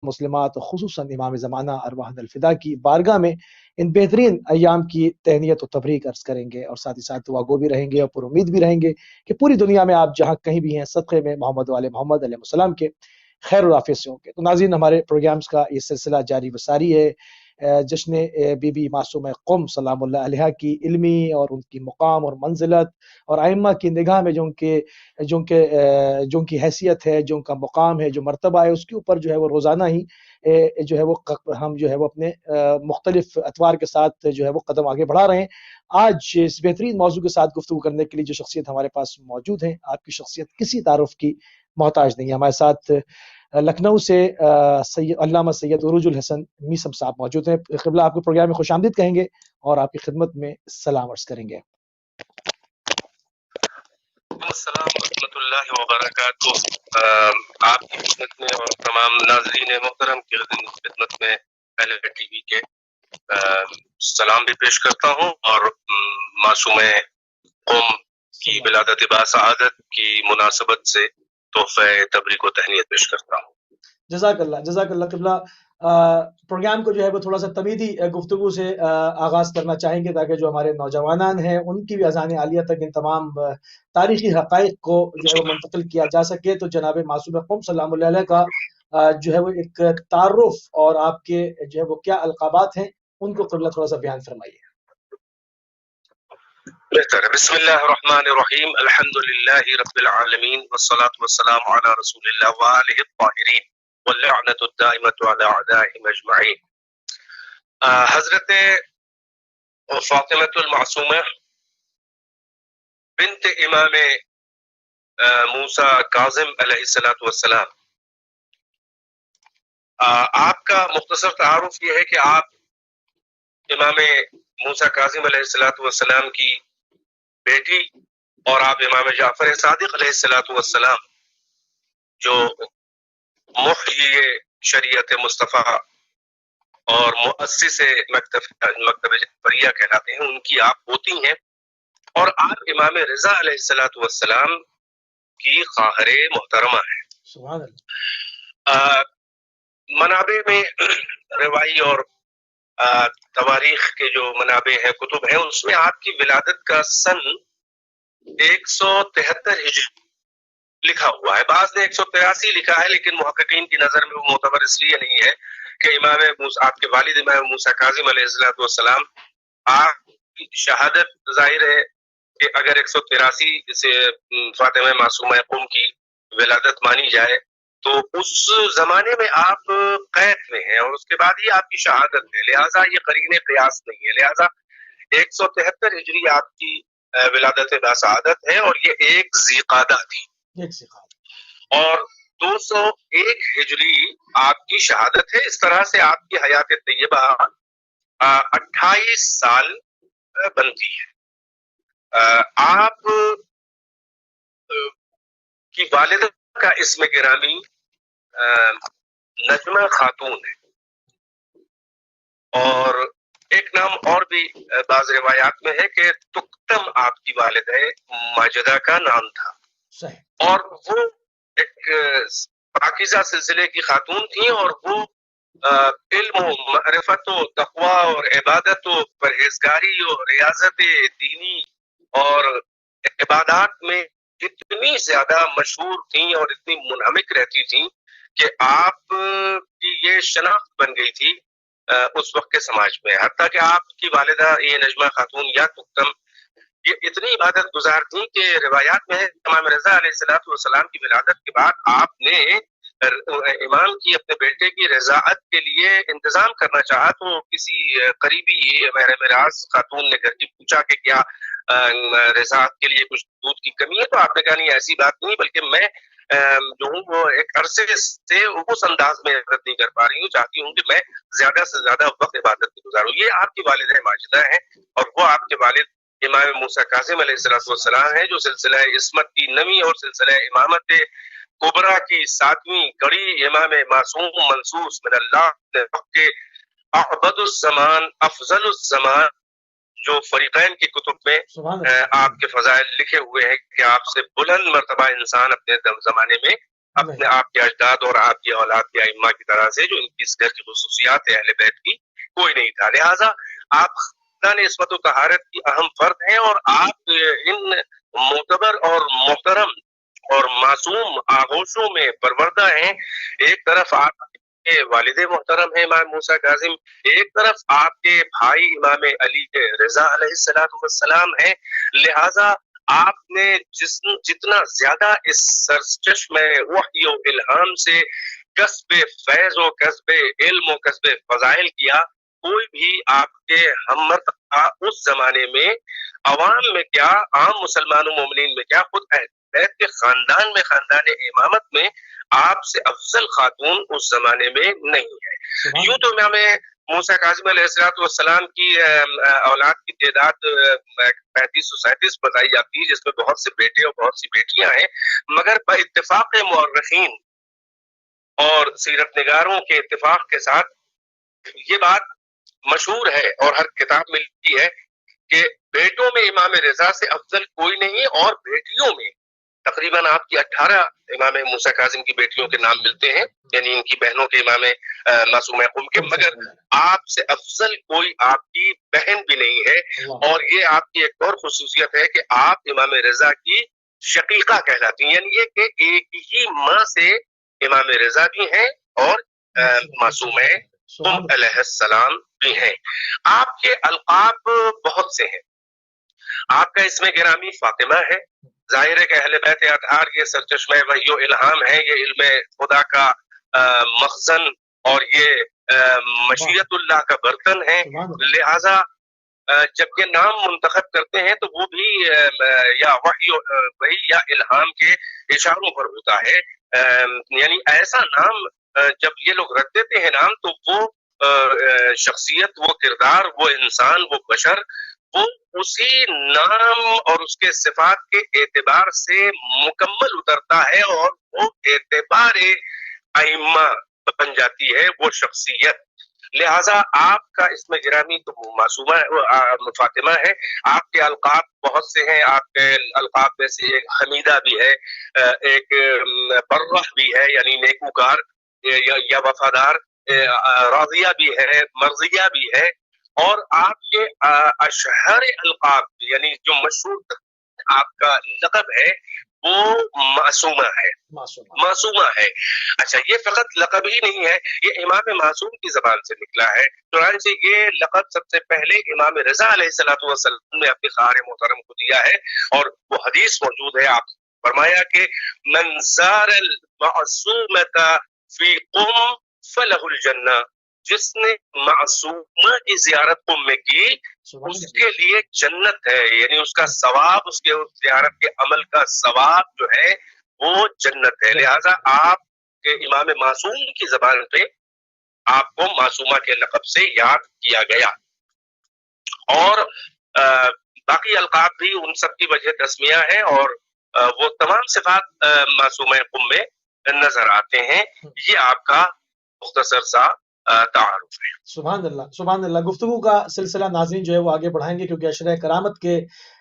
مسلمات خصوصاً امام زمانہ ارواح الفدا کی بارگاہ میں ان بہترین ایام کی تہنیت و تبریک عرض کریں گے، اور ساتھ ہی ساتھ دعا گو بھی رہیں گے اور پر امید بھی رہیں گے کہ پوری دنیا میں آپ جہاں کہیں بھی ہیں صدقے میں محمد والے محمد علیہ السلام کے خیر و عافیت سے ہوں گے۔ تو ناظرین، ہمارے پروگرامز کا یہ سلسلہ جاری بساری ہے جشن بی بی معصومہ قم سلام اللہ علیہا کی علمی اور ان کی مقام اور منزلت اور ائمہ کی نگاہ میں جو ان کی حیثیت ہے، جو ان کا مقام ہے، جو مرتبہ ہے، اس کے اوپر جو ہے وہ روزانہ ہی جو ہے وہ ہم جو ہے وہ اپنے مختلف اطوار کے ساتھ جو ہے وہ قدم آگے بڑھا رہے ہیں۔ آج اس بہترین موضوع کے ساتھ گفتگو کرنے کے لیے جو شخصیت ہمارے پاس موجود ہیں، آپ کی شخصیت کسی تعارف کی محتاج نہیں ہے۔ ہمارے ساتھ لکھنؤ سے علامہ سید عروج الحسن میسم صاحب موجود ہیں۔ قبلہ آپ کے پروگرام میں خوش آمدید کہیں گے اور آپ کی خدمت میں سلام عرض کریں گے۔ السلام ورحمۃ اللہ وبرکاتہ۔ آپ کی خدمت میں اور تمام ناظرین محترم کی خدمت میں پہلے ٹی وی کے سلام بھی پیش کرتا ہوں، اور معصومہ قوم کی ولادت باسعادت کی مناسبت سے تحفہ تبریک و تہنیت پیش کرتا ہوں۔ جزاک اللہ قبلہ۔ پروگرام کو جو ہے وہ تھوڑا سا تمیدی گفتگو سے آغاز کرنا چاہیں گے تاکہ جو ہمارے نوجوانان ہیں ان کی بھی اذان عالیہ تک ان تمام تاریخی حقائق کو جو ہے وہ منتقل کیا جا سکے۔ تو جناب معصومہ قم سلام اللہ علیہ کا جو ہے وہ ایک تعارف اور آپ کے جو ہے وہ کیا القابات ہیں ان کو قبلہ تھوڑا سا بیان فرمائیے۔ بہتر ہے۔ بسم اللہ الرحمن الرحیم، الحمد للہ رب العالمین، والصلاة والسلام علی رسول اللہ وآلہ الطاہرین، واللعنۃ الدائمۃ علی اعدائہم اجمعین۔ حضرت فاطمۃ المعصومہ بنت امام موسیٰ کاظم علیہ السلام، آپ کا مختصر تعارف یہ ہے کہ آپ امام موسیٰ کاظم علیہ السلام کی بیٹی اور آپ امام جعفر صادق علیہ السلام جو محیی شریعت مصطفیٰ اور مؤسس مکتب جعفریہ کہلاتے ہیں، ان کی آپ پوتی ہیں، اور آپ امام رضا علیہ السلام کی خواہر محترمہ ہیں۔ سبحان اللہ۔ منابع میں روائی اور تواریخ کے جو منابع ہیں، کتب ہیں، اس میں آپ کی ولادت کا سن 173 ہجری لکھا ہوا ہے۔ بعض نے 183 لکھا ہے، لیکن محققین کی نظر میں وہ معتبر اس لیے نہیں ہے کہ آپ کے والد امام موسیٰ کاظم علیہ السلام آپ کی شہادت ظاہر ہے کہ اگر 183 سے فاطمہ معصومہ قم کی ولادت مانی جائے تو اس زمانے میں آپ قید میں ہیں اور اس کے بعد ہی آپ کی شہادت ہے، لہٰذا یہ قرین قیاس نہیں ہے، لہٰذا 173 ہجری آپ کی ولادت باسعادت ہے، اور یہ ایک ذی قعدہ تھی، اور 201 ہجری آپ کی شہادت ہے۔ اس طرح سے آپ کی حیات طیبہ 28 سال بنتی ہے۔ آپ کی والدہ کا اسم گرامی نجمہ خاتون ہے، اور ایک نام اور بھی بعض روایات میں ہے کہ تکتم آپ کی والدہ ماجدہ کا نام تھا، اور وہ ایک پاکیزہ سلسلے کی خاتون تھیں، اور وہ علم و معرفت و تقوی اور عبادت و پرہیزگاری اور ریاضت دینی اور عبادات میں اتنی زیادہ مشہور تھیں اور اتنی منہمک رہتی تھیں کہ آپ کی یہ شناخت بن گئی تھی اس وقت کے سماج میں، حتیٰ کہ آپ کی والدہ یہ نجمہ خاتون یا تکتم یہ اتنی عبادت گزار تھیں کہ روایات میں امام رضا علیہ السلام کی ولادت کے بعد آپ نے امام کی اپنے بیٹے کی رضاعت کے لیے انتظام کرنا چاہا، تو کسی قریبی مہراز خاتون نے گھر کی پوچھا کہ کیا رضاعت کے لیے کچھ دودھ کی کمی ہے، تو آپ نے کہا نہیں ایسی بات نہیں، بلکہ میں جو ہوں وہ ایک عرصے سے اس انداز میں عبادت نہیں کر پا رہی ہوں، چاہتی ہوں کہ میں زیادہ سے زیادہ وقت عبادت میں گزاروں۔ یہ آپ کی والدہ ماجدہ ہیں، اور وہ آپ کے والد امام موسیٰ کاظم علیہ السلام ہیں، جو سلسلہ عصمت کی نویں اور سلسلہ امامت کبریٰ کی 7ویں کڑی امام معصوم منصوص من اللہ کے اعبد الزمان افضل الزمان جو فریقین کی کتب میں آپ کے فضائل لکھے ہوئے ہیں کہ آپ سے بلند مرتبہ انسان اپنے زمانے میں اپنے آپ کے اجداد اور آپ کی اولاد کے ائمہ کی طرح سے جو ان کی اس گھر کی خصوصیات ہے اہل بیت کی کوئی نہیں تھا. لہٰذا آپ خاندان عصمت و طہارت کی اہم فرد ہیں اور آپ ان معتبر اور محترم اور معصوم آغوشوں میں پروردہ ہیں. ایک طرف آپ کے والد محترم ہیں امام موسیٰ کاظم، ایک طرف آپ کے بھائی امام علی رضا علیہ السلام ہیں. لہذا آپ نے جتنا زیادہ اس سرچشم وحی و الہام سے کسب فیض و کسب علم و کسب فضائل کیا، کوئی بھی آپ کے ہمرتقا اس زمانے میں عوام میں کیا، عام مسلمان و مومنین میں کیا، خود اہل بیت کے خاندان میں، خاندان امامت میں آپ سے افضل خاتون اس زمانے میں نہیں ہے. یوں تو امام موسیٰ کاظم علیہ السلام کی اولاد کی تعداد 3537 بتائی جاتی ہے، جس میں بہت سے بیٹے اور بہت سی بیٹیاں ہیں، مگر باتفاق مورخین اور سیرت نگاروں کے اتفاق کے ساتھ یہ بات مشہور ہے اور ہر کتاب میں لکھی ہے کہ بیٹوں میں امام رضا سے افضل کوئی نہیں، اور بیٹیوں میں تقریباً آپ کی 18 امام موسیٰ کاظم کی بیٹیوں کے نام ملتے ہیں، یعنی ان کی بہنوں کے امام معصومہ قم کے، مگر آپ سے افضل کوئی آپ کی بہن بھی نہیں ہے. اور یہ آپ کی ایک اور خصوصیت ہے کہ آپ امام رضا کی شقیقہ کہلاتی ہیں، یعنی یہ کہ ایک ہی ماں سے امام رضا بھی ہیں اور معصومہ قم علیہ السلام بھی ہیں. آپ کے القاب بہت سے ہیں. آپ کا اسم گرامی فاطمہ ہے. ظاہر ہے کہ اہل بیت اطہار یہ سرچشمہ وحی و الہام ہے، یہ علم خدا کا مخزن اور یہ مشیت اللہ کا برتن ہے. لہذا جب یہ نام منتخب کرتے ہیں تو وہ بھی یا وحی یا الہام کے اشاروں پر ہوتا ہے. یعنی ایسا نام جب یہ لوگ رکھ دیتے ہیں نام، تو وہ شخصیت، وہ کردار، وہ انسان، وہ بشر، وہ اسی نام اور اس کے صفات کے اعتبار سے مکمل اترتا ہے اور وہ اعتبار ائمہ بن جاتی ہے وہ شخصیت. لہذا آپ کا اسم گرامی تو معصومہ فاطمہ ہے. آپ کے القاب بہت سے ہیں. آپ کے القاب میں سے ایک حمیدہ بھی ہے، ایک برہ بھی ہے یعنی نیکوکار یا وفادار، راضیہ بھی ہے، مرضیہ بھی ہے. اور آپ کے اشہر القاب یعنی جو مشہور آپ کا لقب ہے وہ معصومہ ہے. معصومہ ہے. اچھا، یہ فقط لقب ہی نہیں ہے، یہ امام معصوم کی زبان سے نکلا ہے. چنانچہ یہ لقب سب سے پہلے امام رضا علیہ السلام نے اپنے خار محترم کو دیا ہے، اور وہ حدیث موجود ہے. آپ فرمایا کہ من زار المعصومۃ فی قم فلہ الجنہ، جس نے معصومہ کی زیارت قم میں کی اس کے لیے جنت ہے، یعنی اس کا ثواب، اس کے زیارت کے عمل کا ثواب جو ہے وہ جنت ہے. لہذا آپ کے امام معصوم کی زبان پہ آپ کو معصومہ کے لقب سے یاد کیا گیا. اور باقی القاب بھی ان سب کی وجہ تسمیہ ہے، اور وہ تمام صفات معصومہ قم میں نظر آتے ہیں. یہ آپ کا مختصر سا تعارف ہے. سبحان اللہ، سبحان اللہ. گفتگو کا سلسلہ ناظرین جو ہے وہ آگے بڑھائیں گے، کیونکہ عشرہ کرامت کے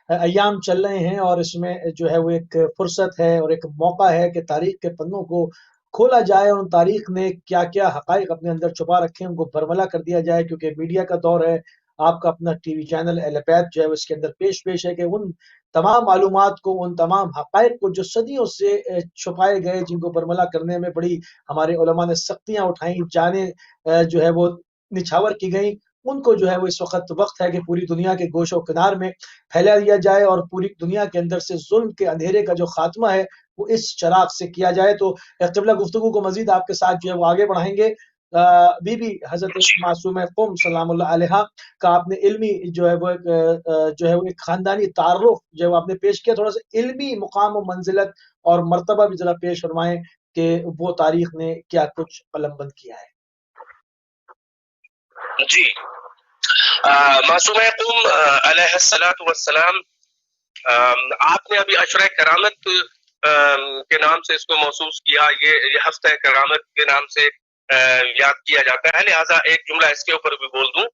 ایام چل رہے ہیں، اور اس میں جو ہے وہ ایک فرصت ہے اور ایک موقع ہے کہ تاریخ کے پنوں کو کھولا جائے، اور ان تاریخ نے کیا کیا حقائق اپنے اندر چھپا رکھے ہیں ان کو برملا کر دیا جائے. کیونکہ میڈیا کا دور ہے، آپ کا اپنا ٹی وی چینل اہل بیت جو ہے اس کے اندر پیش ہے کہ ان تمام معلومات کو، ان تمام حقائق کو جو صدیوں سے چھپائے گئے، جن کو برملا کرنے میں بڑی ہمارے علماء نے سختیاں اٹھائیں، جانیں جو ہے وہ نچھاور کی گئیں، ان کو جو ہے وہ اس وقت ہے کہ پوری دنیا کے گوش و کنار میں پھیلا دیا جائے، اور پوری دنیا کے اندر سے ظلم کے اندھیرے کا جو خاتمہ ہے وہ اس چراغ سے کیا جائے. تو قبلہ گفتگو کو مزید آپ کے ساتھ جو ہے وہ آگے بڑھائیں گے. بی بی حضرت معصومہ قم سلام اللہ علیہا کا آپ نے علمی جو ہے وہ ایک خاندانی تعارف جو ہے وہ آپ نے پیش کیا. تھوڑا سا علمی مقام و منزلت اور مرتبہ بھی ذرا پیش فرمائیں کہ وہ تاریخ نے کیا کچھ قلم بند کیا ہے. جی، معصومہ قم علیہ السلام، آپ نے ابھی عشرہ کرامت کے نام سے اس کو محسوس کیا، یہ ہفتہ کرامت کے نام سے یاد کیا جاتا ہے. لہٰذا ایک جملہ اس کے اوپر بھی بول دوں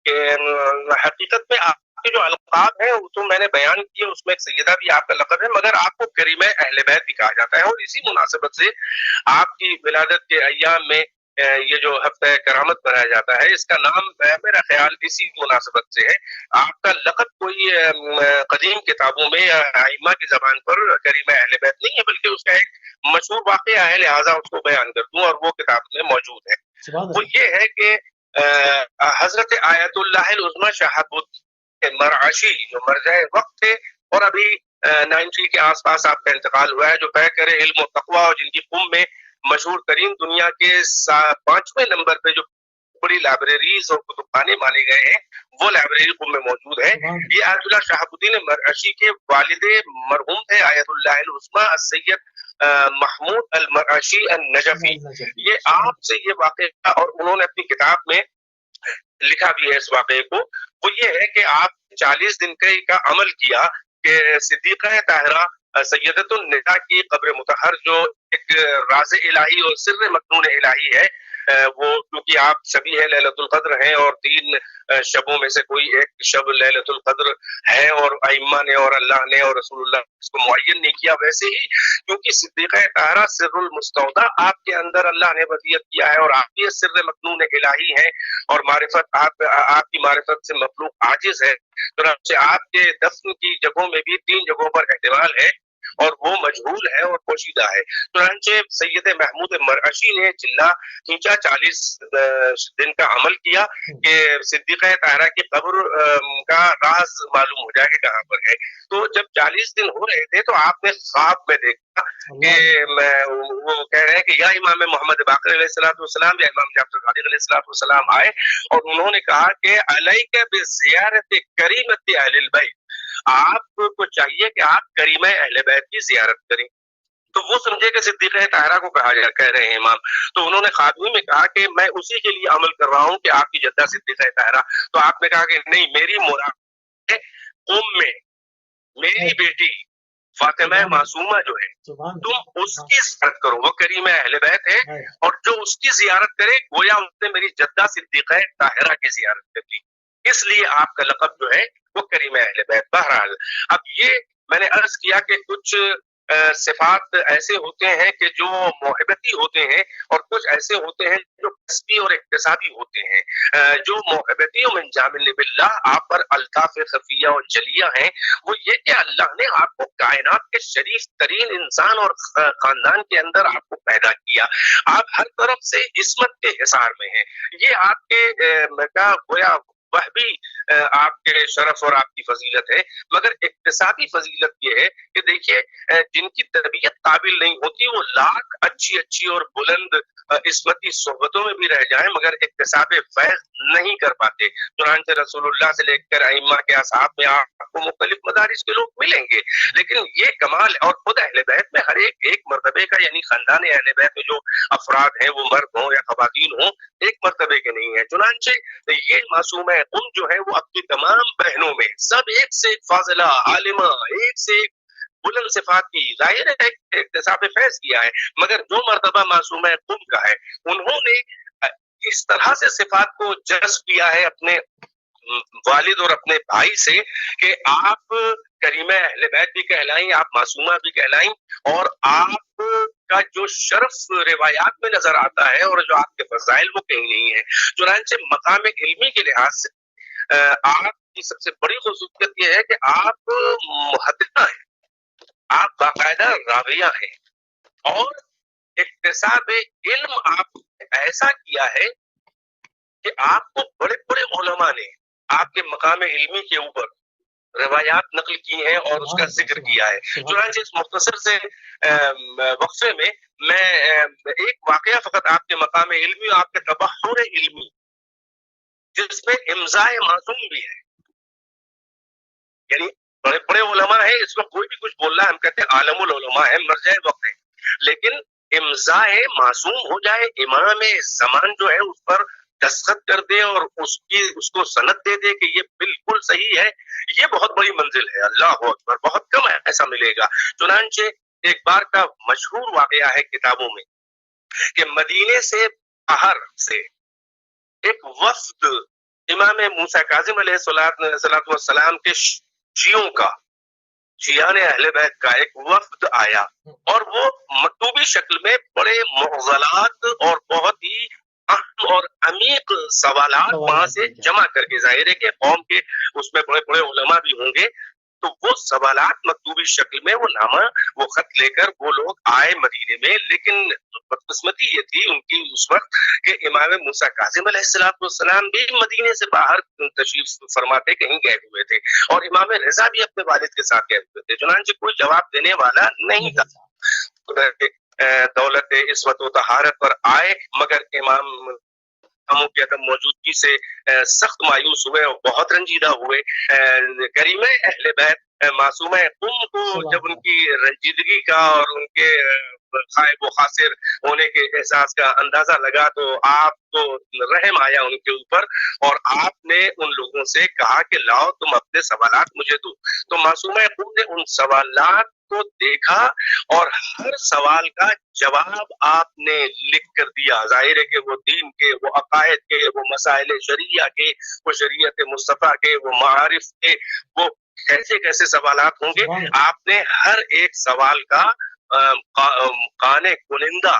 کہ حقیقت میں کے جو القاب ہیں وہ تو میں نے بیان کیے، اس میں ایک سیدہ بھی آپ کا لقب ہے، مگر آپ کو کریمہ اہل بیت بھی کہا جاتا ہے، اور اسی مناسبت سے آپ کی ولادت کے ایام میں یہ جو ہفتہ کرامت بنایا جاتا ہے، اس کا نام میرا خیال اسی مناسبت سے ہے۔ آپ کا لقب کوئی قدیم کتابوں میں یا ائمہ کی زبان پر کریمہ اہل بیت نہیں ہے، بلکہ اس کا ایک مشہور واقعہ ہے، لہٰذا اس کو بیان کر دوں، اور وہ کتاب میں موجود ہے۔ وہ یہ ہے کہ حضرت آیت اللہ العظمی شہاب الدین مرعشی جو مرجع وقت تھے، اور ابھی 90 کے آس پاس آپ کا انتقال ہوا ہے، جو پیکر علم و تقویٰ اور جن کی قم میں مشہور ترین دنیا کے 5ویں نمبر پہ جو بڑی لائبریریز اور کتب خانے مانے گئے ہیں، وہ لائبریری قم میں موجود ہے۔ یہ آیت اللہ شہاب الدین مرعشی کے والد مرحوم تھے، آیت اللہ العظمی السید محمود المرعشی النجفی۔ یہ آپ سے یہ واقعہ، اور انہوں نے اپنی کتاب میں لکھا بھی ہے اس واقعے کو، وہ یہ ہے کہ آپ 40 دن کا عمل کیا کہ صدیقہ طاہرہ سیدۃ النساء کی قبر مطہر جو ایک راز الہی اور سر مکنون الہی ہے، وہ کیونکہ آپ شبی ہے لیلۃ القدر ہیں، اور 3 شبوں میں سے کوئی ایک شب لیلۃ القدر ہے، اور ائمہ نے اور اللہ نے اور رسول اللہ اس کو معین نہیں کیا، ویسے ہی کیونکہ صدیقہ طاہرہ سر المستودع آپ کے اندر اللہ نے وصیت کیا ہے، اور آپ یہ سر مکنون الہی ہیں، اور معرفت آپ کی معرفت سے مخلوق عاجز ہے، تو آپ کے دفن کی جگہوں میں بھی 3 جگہوں پر احتمال ہے، اور وہ مجہول ہے اور پوشیدہ ہے۔ چنانچہ سید محمود مرعشی نے چلا کھینچا، 40 دن کا عمل کیا کہ صدیقہ طاہرہ کی قبر کا راز معلوم ہو جائے کہ کہاں پر ہے۔ تو جب 40 دن ہو رہے تھے تو آپ نے خواب میں دیکھا کہ وہ کہہ رہے ہیں کہ یا امام محمد باقر علیہ السلام یا امام جعفر صادق علیہ السلام آئے، اور انہوں نے کہا کہ علیک بزیارت کریمۃ اہل البیت، آپ کو چاہیے کہ آپ کریمہ اہل بیت کی زیارت کریں۔ تو وہ سمجھے کہ صدیقہ طاہرہ کو کہہ رہے ہیں امام، تو انہوں نے خاتمی میں کہا کہ میں اسی کے لیے عمل کر رہا ہوں کہ آپ کی جدہ صدیقہ طاہرہ۔ تو آپ نے کہا کہ نہیں، میری مراد ہے قم میں میری بیٹی فاطمہ معصومہ جو ہے، تم اس کی زیارت کرو، وہ کریمہ اہل بیت ہے، اور جو اس کی زیارت کرے گویا اس نے میری جدہ صدیقہ طاہرہ کی زیارت کر لی، اس لیے آپ کا لقب جو ہے وہ کریمہ اہل بیت۔ بہرحال اب یہ میں نے عرض کیا کہ کچھ صفات ایسے ہوتے ہیں کہ جو محبتی ہوتے ہیں، اور کچھ ایسے ہوتے ہیں جو کسبی اور اکتسابی ہوتے ہیں۔ جو محبتی و من جامل باللہ آپ پر الطاف خفیہ اور جلیہ ہیں، وہ یہ کہ اللہ نے آپ کو کائنات کے شریف ترین انسان اور خاندان کے اندر آپ کو پیدا کیا، آپ ہر طرف سے عصمت کے حصار میں ہیں۔ یہ آپ کے گویا وہ بھی آپ کے شرف اور آپ کی فضیلت ہے، مگر اقتصادی فضیلت یہ ہے کہ دیکھیے جن کی تربیت قابل نہیں ہوتی وہ لاکھ اچھی اور بلند عصمتی صحبتوں میں بھی رہ جائیں مگر اکتساب فیض نہیں کر پاتے۔ چنانچہ رسول اللہ سے لے کر ائمہ کے اصحاب میں آپ کو مختلف مدارس کے لوگ ملیں گے، لیکن یہ کمال اور خود اہل بیت میں ہر ایک مرتبے کا، یعنی خاندان اہل بیت میں جو افراد ہیں وہ مرد ہوں یا خواتین ہوں، ایک مرتبے کے نہیں ہیں۔ چنانچہ یہ معصومہ قم جو ہے وہ اپنی تمام بہنوں میں سب ایک سے ایک فاضلہ عالمہ، ایک سے ایک بلند صفات کی، ظاہر ہے اکتساب فیض کیا ہے، مگر جو مرتبہ معصومہ قم کا ہے انہوں نے اس طرح سے صفات کو جذب کیا ہے اپنے والد اور اپنے بھائی سے کہ آپ کریمہ اہل بیت بھی کہلائیں، آپ معصومہ بھی کہلائیں، اور آپ کا جو شرف روایات میں نظر آتا ہے اور جو آپ کے فضائل وہ کہیں نہیں ہے۔ چنانچہ مقام علمی کے لحاظ سے آپ کی سب سے بڑی خصوصیت یہ ہے کہ آپ محدثہ ہیں، آپ باقاعدہ راویہ ہیں، اور اکتساب علم آپ ایسا کیا ہے کہ آپ کو بڑے بڑے علماء نے آپ کے مقام علمی کے اوپر روایات نقل کی ہیں اور اس کا ذکر کیا ہے۔ چنانچہ اس مختصر سے وقفے میں ایک واقعہ فقط آپ کے مقام علمی اور آپ کے تبحر علمی جس میں امضاء معصوم بھی ہے، یعنی بڑے بڑے علماء ہیں، اس میں کوئی بھی کچھ بول رہا ہے ہم کہتے ہیں عالم العلماء ہے، مرجع وقت ہے، لیکن امضاء معصوم ہو جائے، امام زمان جو ہے اس پر دستخط کر دے اور اس کو سند دے دے کہ یہ بالکل صحیح ہے، یہ بہت بڑی منزل ہے۔ اللہ اکبر، بہت کم ایسا ملے گا۔ چنانچہ ایک بار کا مشہور واقعہ ہے کتابوں میں کہ مدینے سے باہر سے ایک وفد امام موسیٰ کاظم علیہ السلام کے شیعوں کا، شیعان اہل بیت کا ایک وفد آیا اور وہ مکتوبی شکل میں بڑے معضلات اور بہت ہی اہم اور عمیق سوالات وہاں سے جمع کر کے، ظاہر ہے کہ قوم کے اس میں بڑے بڑے علماء بھی ہوں گے، تو وہ سوالات مکتوبی شکل میں، وہ نامہ، وہ خط لے کر وہ لوگ آئے مدینے میں. لیکن بدقسمتی یہ تھی ان کی اس وقت کہ امام موسیٰ کاظم علیہ السلام بھی مدینے سے باہر تشریف فرماتے کہیں گئے ہوئے تھے، اور امام رضا بھی اپنے والد کے ساتھ گئے ہوئے تھے، چنانچہ کوئی جواب دینے والا نہیں تھا. دولت عصمت و طہارت پر آئے، مگر امام کی عدم موجودگی سے سخت مایوس ہوئے اور بہت رنجیدہ ہوئے. کریم اہل بیت معصوم قم کو جب ان کی رنجیدگی کا اور ان کے خائب و خاسر ہونے کے احساس کا اندازہ لگا تو آپ کو رحم آیا ان کے اوپر، اور آپ نے ان لوگوں سے کہا کہ لاؤ تم اپنے سوالات مجھے دو. تو معصوم قم نے ان سوالات کو دیکھا اور ہر سوال کا جواب آپ نے لکھ کر دیا. ظاہر ہے کہ وہ دین کے، وہ عقائد کے، وہ مسائل شریعہ کے، وہ شریعت مصطفیٰ کے، وہ معارف کے، وہ کیسے کیسے سوالات ہوں گے، آپ نے ہر ایک سوال کا قانے کنندہ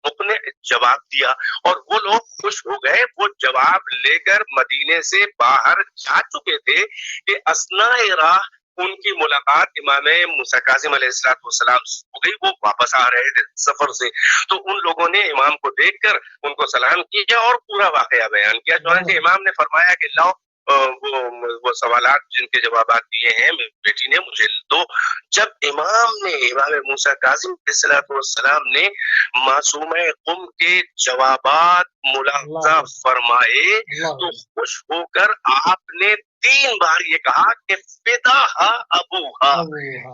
اپنے جواب دیا، اور وہ لوگ خوش ہو گئے. وہ جواب لے کر مدینے سے باہر جا چکے تھے کہ اثناء راہ ان کی ملاقات امام موسیٰ کاظم علیہ السلام سے ہو گئی. وہ واپس آ رہے تھے سفر سے، تو ان لوگوں نے امام کو دیکھ کر ان کو سلام کیا اور پورا واقعہ بیان کیا. چنانچہ امام نے فرمایا کہ لاؤ وہ سوالات جن کے جوابات دیے ہیں بیٹی نے مجھے دو. جب امام موسیٰ کاظم علیہ السلام نے معصوم قم کے جوابات ملاحظہ فرمائے تو خوش ہو کر آپ نے 3 بار یہ کہا کہ فدا ابوہا،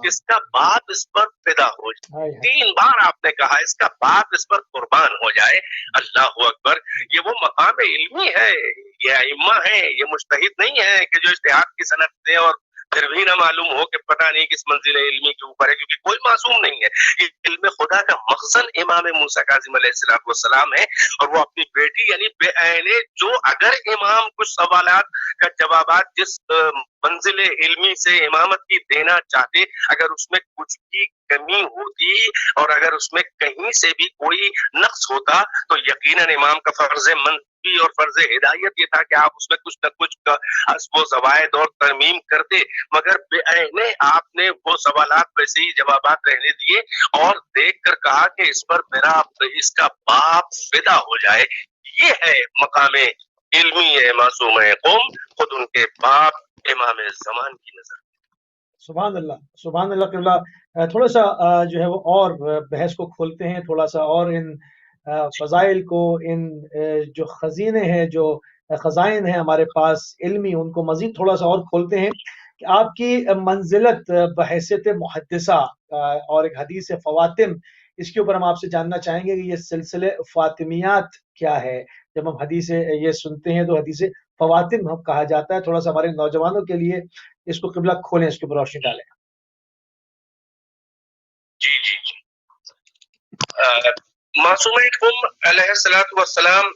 اس کا باپ اس پر فدا ہو جائے. 3 بار آپ نے کہا اس کا باپ اس پر قربان ہو جائے. اللہ اکبر. یہ وہ مقام علمی ہے، یہ ائمہ ہیں، یہ مجتہد نہیں ہے کہ جو اجتہاد کی صنعت دے اور پھر بھی نہ معلوم ہو کہ پتہ نہیں کس منزل علمی کے اوپر ہے، کیونکہ کوئی معصوم نہیں ہے. یہ علم خدا کا مخزن امام موسیٰ کاظم علیہ السلام ہے، اور وہ اپنی بیٹی یعنی بے عینے جو اگر امام کچھ سوالات کا جوابات جس منزل علمی سے امامت کی دینا چاہتے، اگر اس میں کچھ بھی کمی ہوتی اور اگر اس میں کہیں سے بھی کوئی نقص ہوتا تو یقیناً امام کا فرض منصبی اور فرض ہدایت یہ تھا کہ آپ اس میں کچھ نہ کچھ حسب و زوائد اور ترمیم کرتے، مگر بے عینے آپ نے وہ سوالات ویسے ہی جوابات رہنے دیے اور دیکھ کر کہا کہ اس پر میرا اس کا باپ فدا ہو جائے. یہ ہے مقام علمی ہے معصوم قوم، خود ان کے باپ امام زمان کی نظر. سبحان اللہ، سبحان اللہ. قبلہ تھوڑا سا جو ہے وہ اور بحث کو کھولتے ہیں، تھوڑا سا اور ان فضائل کو، ان جو خزینے ہیں، جو خزائن ہیں ہمارے پاس علمی، ان کو مزید تھوڑا سا اور کھولتے ہیں کہ آپ کی منزلت بحیثیت محدثہ اور ایک حدیث فواتم، اس کے اوپر ہم آپ سے جاننا چاہیں گے کہ یہ سلسلے فاطمیات کیا ہے. جب ہم حدیث یہ سنتے ہیں تو حدیث فواتم ہم کہا جاتا ہے. تھوڑا سا ہمارے نوجوانوں کے لیے اس کو قبلہ کھولیں، اس کے اوپر روشنی ڈالیں. جی جی جی. معصوم قم علیہ السلام،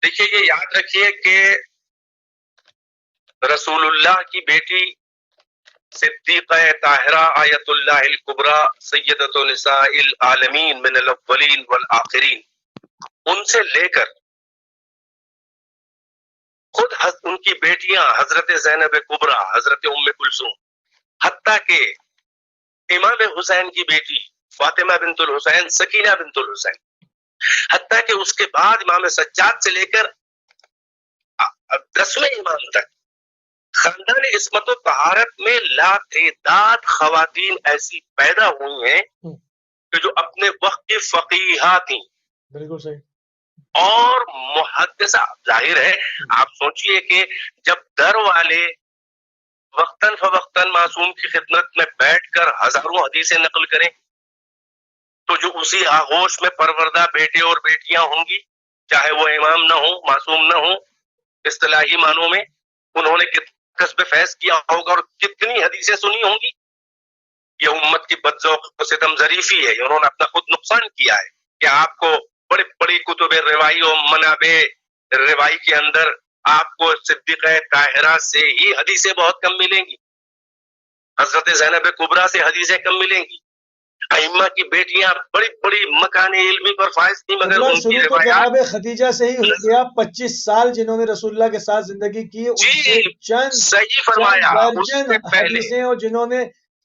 دیکھیے یہ یاد رکھیے کہ رسول اللہ کی بیٹی صدیقہ طاہرہ آیت اللہ الکبریٰ سیدۃ نساء العالمین من الاولین والآخرین، ان سے لے کر خود ان کی بیٹیاں حضرت زینب کبریٰ، حضرت ام کلثوم، حتیٰ کہ امام حسین کی بیٹی فاطمہ بنت الحسین، سکینہ بنت الحسین، حتیٰ کہ اس کے بعد امام سجاد سے لے کر 10ویں امام تک خاندان عصمت و طہارت میں لاتعداد خواتین ایسی پیدا ہوئی ہیں کہ جو اپنے وقت کی فقیہہ تھیں. بالکل صحیح. اور محدثہ. ظاہر ہے آپ سوچئے کہ جب در والے وقتاً فوقتاً معصوم کی خدمت میں بیٹھ کر ہزاروں حدیثیں نقل کریں تو جو اسی آغوش میں پروردہ بیٹے اور بیٹیاں ہوں گی، چاہے وہ امام نہ ہوں، معصوم نہ ہوں، اصطلاحی معنوں میں انہوں نے کسب فیض کیا ہوگا اور کتنی حدیثیں سنی ہوں گی. یہ امت کی بدذوق و ستم ظریفی ہے، انہوں نے اپنا خود نقصان کیا ہے کہ آپ کو بڑی بڑی کتب روائی اور منابع روائی کے اندر آپ کو صدیقہ طاہرہ سے ہی حدیثیں بہت کم ملیں گی، حضرت زینب کبریٰ سے حدیثیں کم ملیں گی. ائمہ کی بیٹیاں بڑی بڑی مکان علمی پر فائز تھی، مگر ان کی شروع تو روایات جناب خدیجہ سے ہی ہو گیا. 25 سال جنہوں نے رسول اللہ کے ساتھ زندگی کی، ان سے چند صحیح فرمایا. اس درجن سے پہلے حدیثیں، اور جنہوں نے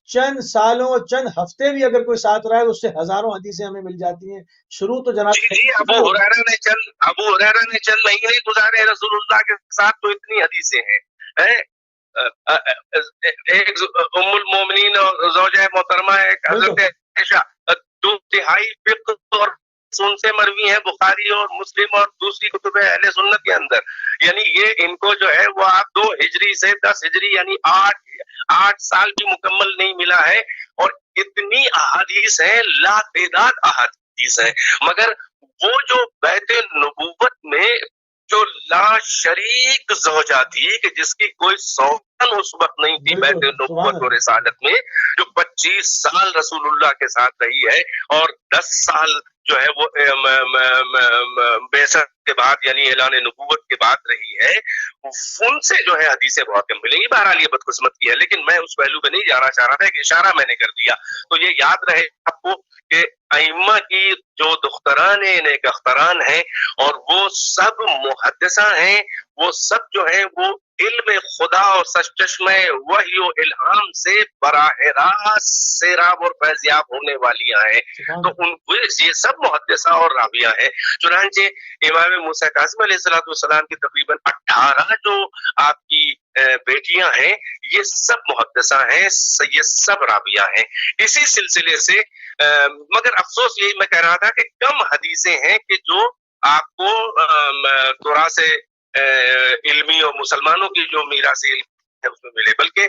چند سالوں اور چند ہفتے بھی اگر کوئی ساتھ رہا ہے تو اس سے ہزاروں حدیثیں ہمیں مل جاتی ہیں. شروع تو جناب جی ابو ہریرہ نے چند مہینے گزارے رسول اللہ کے ساتھ، تو اتنی حدیثیں ہیں. ایک ام المومنین اور زوجہ محترمہ ایک حضرت عائشہ، 2/3 فقہ اور سن سے مروی ہیں بخاری اور مسلم اور دوسری کتب اہل سنت کے اندر. یعنی یہ ان کو جو ہے وہ آپ 2 ہجری سے 10 ہجری یعنی 8 سال بھی مکمل نہیں ملا ہے، اور اتنی احادیث ہیں، لا تعداد احادیث ہیں. مگر وہ جو بیت نبوت میں جو لا شریک زوجہ تھی کہ جس کی کوئی سوگن اس وقت نہیں تھی بیت نبوت اور رسالت میں، جو 25 سال رسول اللہ کے ساتھ رہی ہے اور 10 سال جو ہے وہ بعثت کے بعد یعنی اعلان نبوت کے بعد رہی ہے، ان سے جو ہے حدیثیں بہت کم ملیں گی. بہرحال یہ بدقسمتی ہے، لیکن میں اس پہلو پہ نہیں جانا چاہ رہا تھا، ایک اشارہ میں نے کر دیا. تو یہ یاد رہے آپ کو کہ ائمہ کی جو دختران نیک اختران ہیں اور وہ سب محدثہ ہیں، وہ سب جو ہیں وہ علم خدا اور سچ چشمہ وحی و الہام سے براہ راست سیراب اور فیضیاب ہونے والیاں ہیں. تو ان یہ سب محدثہ اور راویہ ہیں. چنانچہ امام موسیٰ کاظم علیہ السلام کی تقریباً 18 جو آپ کی بیٹیاں ہیں، یہ سب محدثہ ہیں، یہ سب راویہ ہیں. اسی سلسلے سے مگر افسوس یہی میں کہہ رہا تھا کہ کم حدیثیں ہیں کہ جو آپ کو تراث علمی اور مسلمانوں کی جو میراث علم ہے اس میں ملے، بلکہ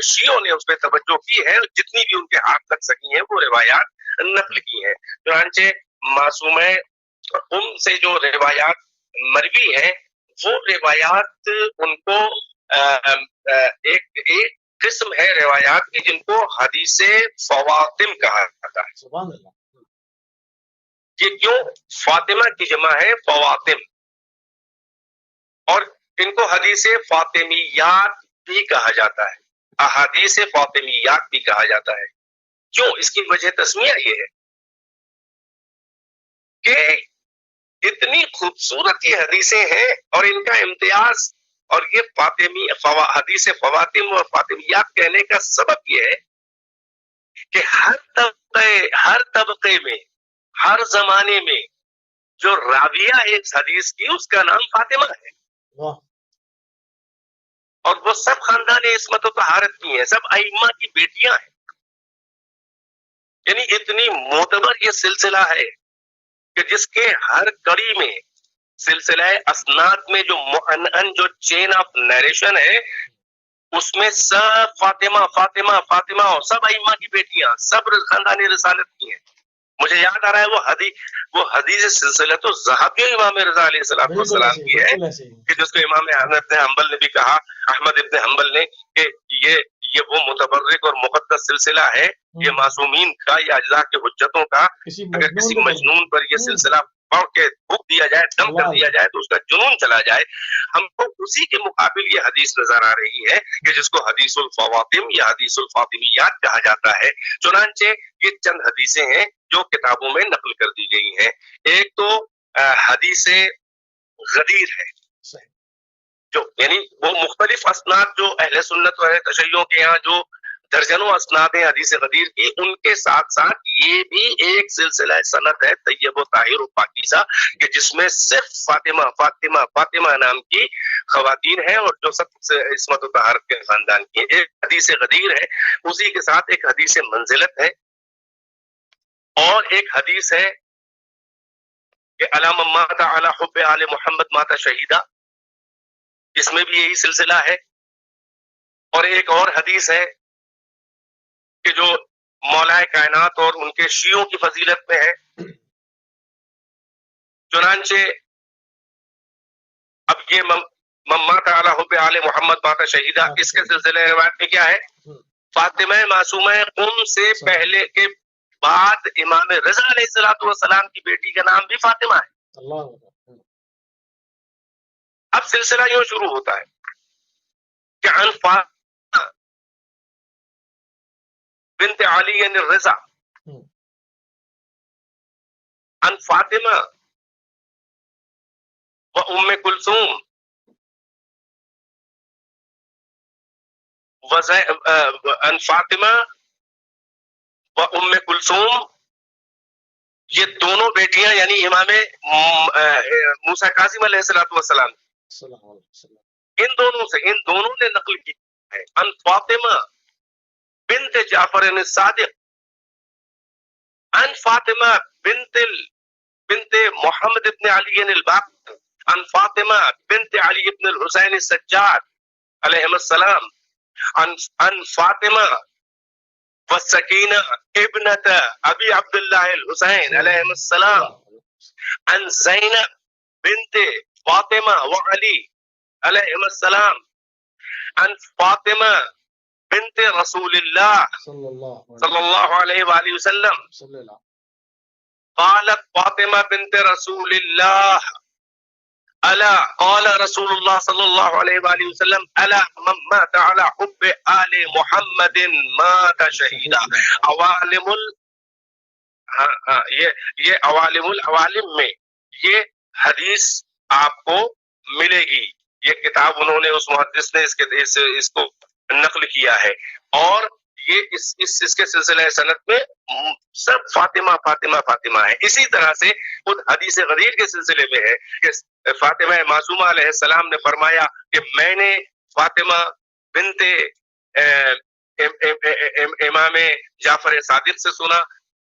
شیعوں نے اس پہ توجہ کی ہے، جتنی بھی ان کے ہاتھ لگ سکی ہیں وہ روایات نقل کی ہیں. چنانچہ معصومہ سے جو روایات مروی ہیں، وہ روایات ان کو ایک قسم ہے روایات کی جن کو حدیث فواطم کہا جاتا ہے. سبحان اللہ. یہ کیوں؟ فاطمہ کی جمع ہے فواطم، اور ان کو حدیث فاطمیات بھی کہا جاتا ہے، احادیث فاطمیات بھی کہا جاتا ہے. کیوں؟ اس کی وجہ تسمیہ یہ ہے کہ اتنی خوبصورت یہ حدیثیں ہیں اور ان کا امتیاز، اور یہ حدیث فواطم اور فاطمیات کہنے کا سبب یہ ہے کہ ہر طبقے میں، ہر زمانے میں جو راویہ ایک حدیث کی اس کا نام فاطمہ ہے، اور وہ سب خاندان عصمت و طہارت کی ہیں، سب ائمہ کی بیٹیاں ہیں. یعنی اتنی معتبر یہ سلسلہ ہے کہ جس کے ہر کڑی میں سلسلہ اسناد میں جو معنعن جو چین آف نیریشن ہے اس میں سب فاطمہ فاطمہ فاطمہ، سب ائمہ کی بیٹیاں، سب خاندان رسالت کی ہیں. مجھے یاد آ رہا ہے وہ حدیث سلسلہ تو ذہبی امام رضا علیہ السلام کی ہے کہ جس کو امام احمد ابن حنبل نے بھی کہا، احمد ابن حنبل نے، کہ یہ وہ متبرک اور مقدس سلسلہ ہے، یہ معصومین کا، یہ اجزاء کے حجتوں کا. اگر کسی مجنون پر یہ سلسلہ پڑھ کے بھوک دیا جائے، دم کر دیا جائے تو اس کا جنون چلا جائے. ہم کو اسی کے مقابل یہ حدیث نظر آ رہی ہے کہ جس کو حدیث الفواطم یا حدیث الفاطمیات کہا جاتا ہے. چنانچہ یہ چند حدیثیں ہیں جو کتابوں میں نقل کر دی گئی ہیں. ایک تو حدیث غدیر ہے، جو یعنی وہ مختلف اسناد جو اہل سنت و تشیع کے یہاں جو درجنوں اسناد ہیں حدیث غدیر کی، ان کے ساتھ ساتھ یہ بھی ایک سلسلہ سند ہے طیب و طاہر و پاکیزہ کہ جس میں صرف فاطمہ فاطمہ فاطمہ نام کی خواتین ہیں اور جو سب عصمت و طہارت کے خاندان کی ہیں. ایک حدیث غدیر ہے، اسی کے ساتھ ایک حدیث منزلت ہے، اور ایک حدیث ہے کہ علام مات علی حب آل محمد مات شہیدہ، اس میں بھی یہی سلسلہ ہے. اور ایک اور حدیث ہے کہ جو مولا کائنات اور ان کے شیعوں کی فضیلت میں ہے. چنانچہ اب یہ مات علی حب آل محمد مات شہیدہ، اس کے سلسلے روایت میں کیا ہے؟ فاطمہ معصومہ قم سے پہلے کے بعد امام رضا علیہ السلام کی بیٹی کا نام بھی فاطمہ ہے. اب سلسلہ یوں شروع ہوتا ہے کہ عن فاطمہ بنت علی الرضا، عن فاطمہ و ام کلثوم عن فاطمہ و ام کلثوم، یہ دونوں بیٹیاں یعنی امام موسیٰ کاظم علیہ السلام ان دونوں نے نقل کی ہے. ان فاطمہ بنت جعفر الصادق، ان فاطمہ بنت محمد ابن علی الباقر، ان فاطمہ بنت علی ابن الحسین السجاد علیہم السلام، ان فاطمہ والسکینہ ابنت ابی عبداللہ الحسین علیہم السلام، ان زینب بنت فاطمہ وعلی علیہم السلام، ان فاطمہ بنت رسول اللہ صلی اللہ علیہ وآلہ وسلم قالت فاطمہ بنت رسول اللہ الا قال رسول اللہ صلی اللہ علیہ وآلہ وسلم الا من مات على حب آل محمد مات شہیدا. عوالم یہ عوالم العوالم میں یہ حدیث آپ کو ملے گی. یہ کتاب انہوں نے اس محدث نے اس کو نقل کیا ہے، اور یہ اس کے سلسلہ سند میں سب فاطمہ فاطمہ فاطمہ ہے. اسی طرح سے خود حدیث غدیر کے سلسلے میں ہے کہ فاطمہ معصومہ علیہ السلام نے فرمایا کہ میں نے فاطمہ بنت امام جعفر صادق سے سنا.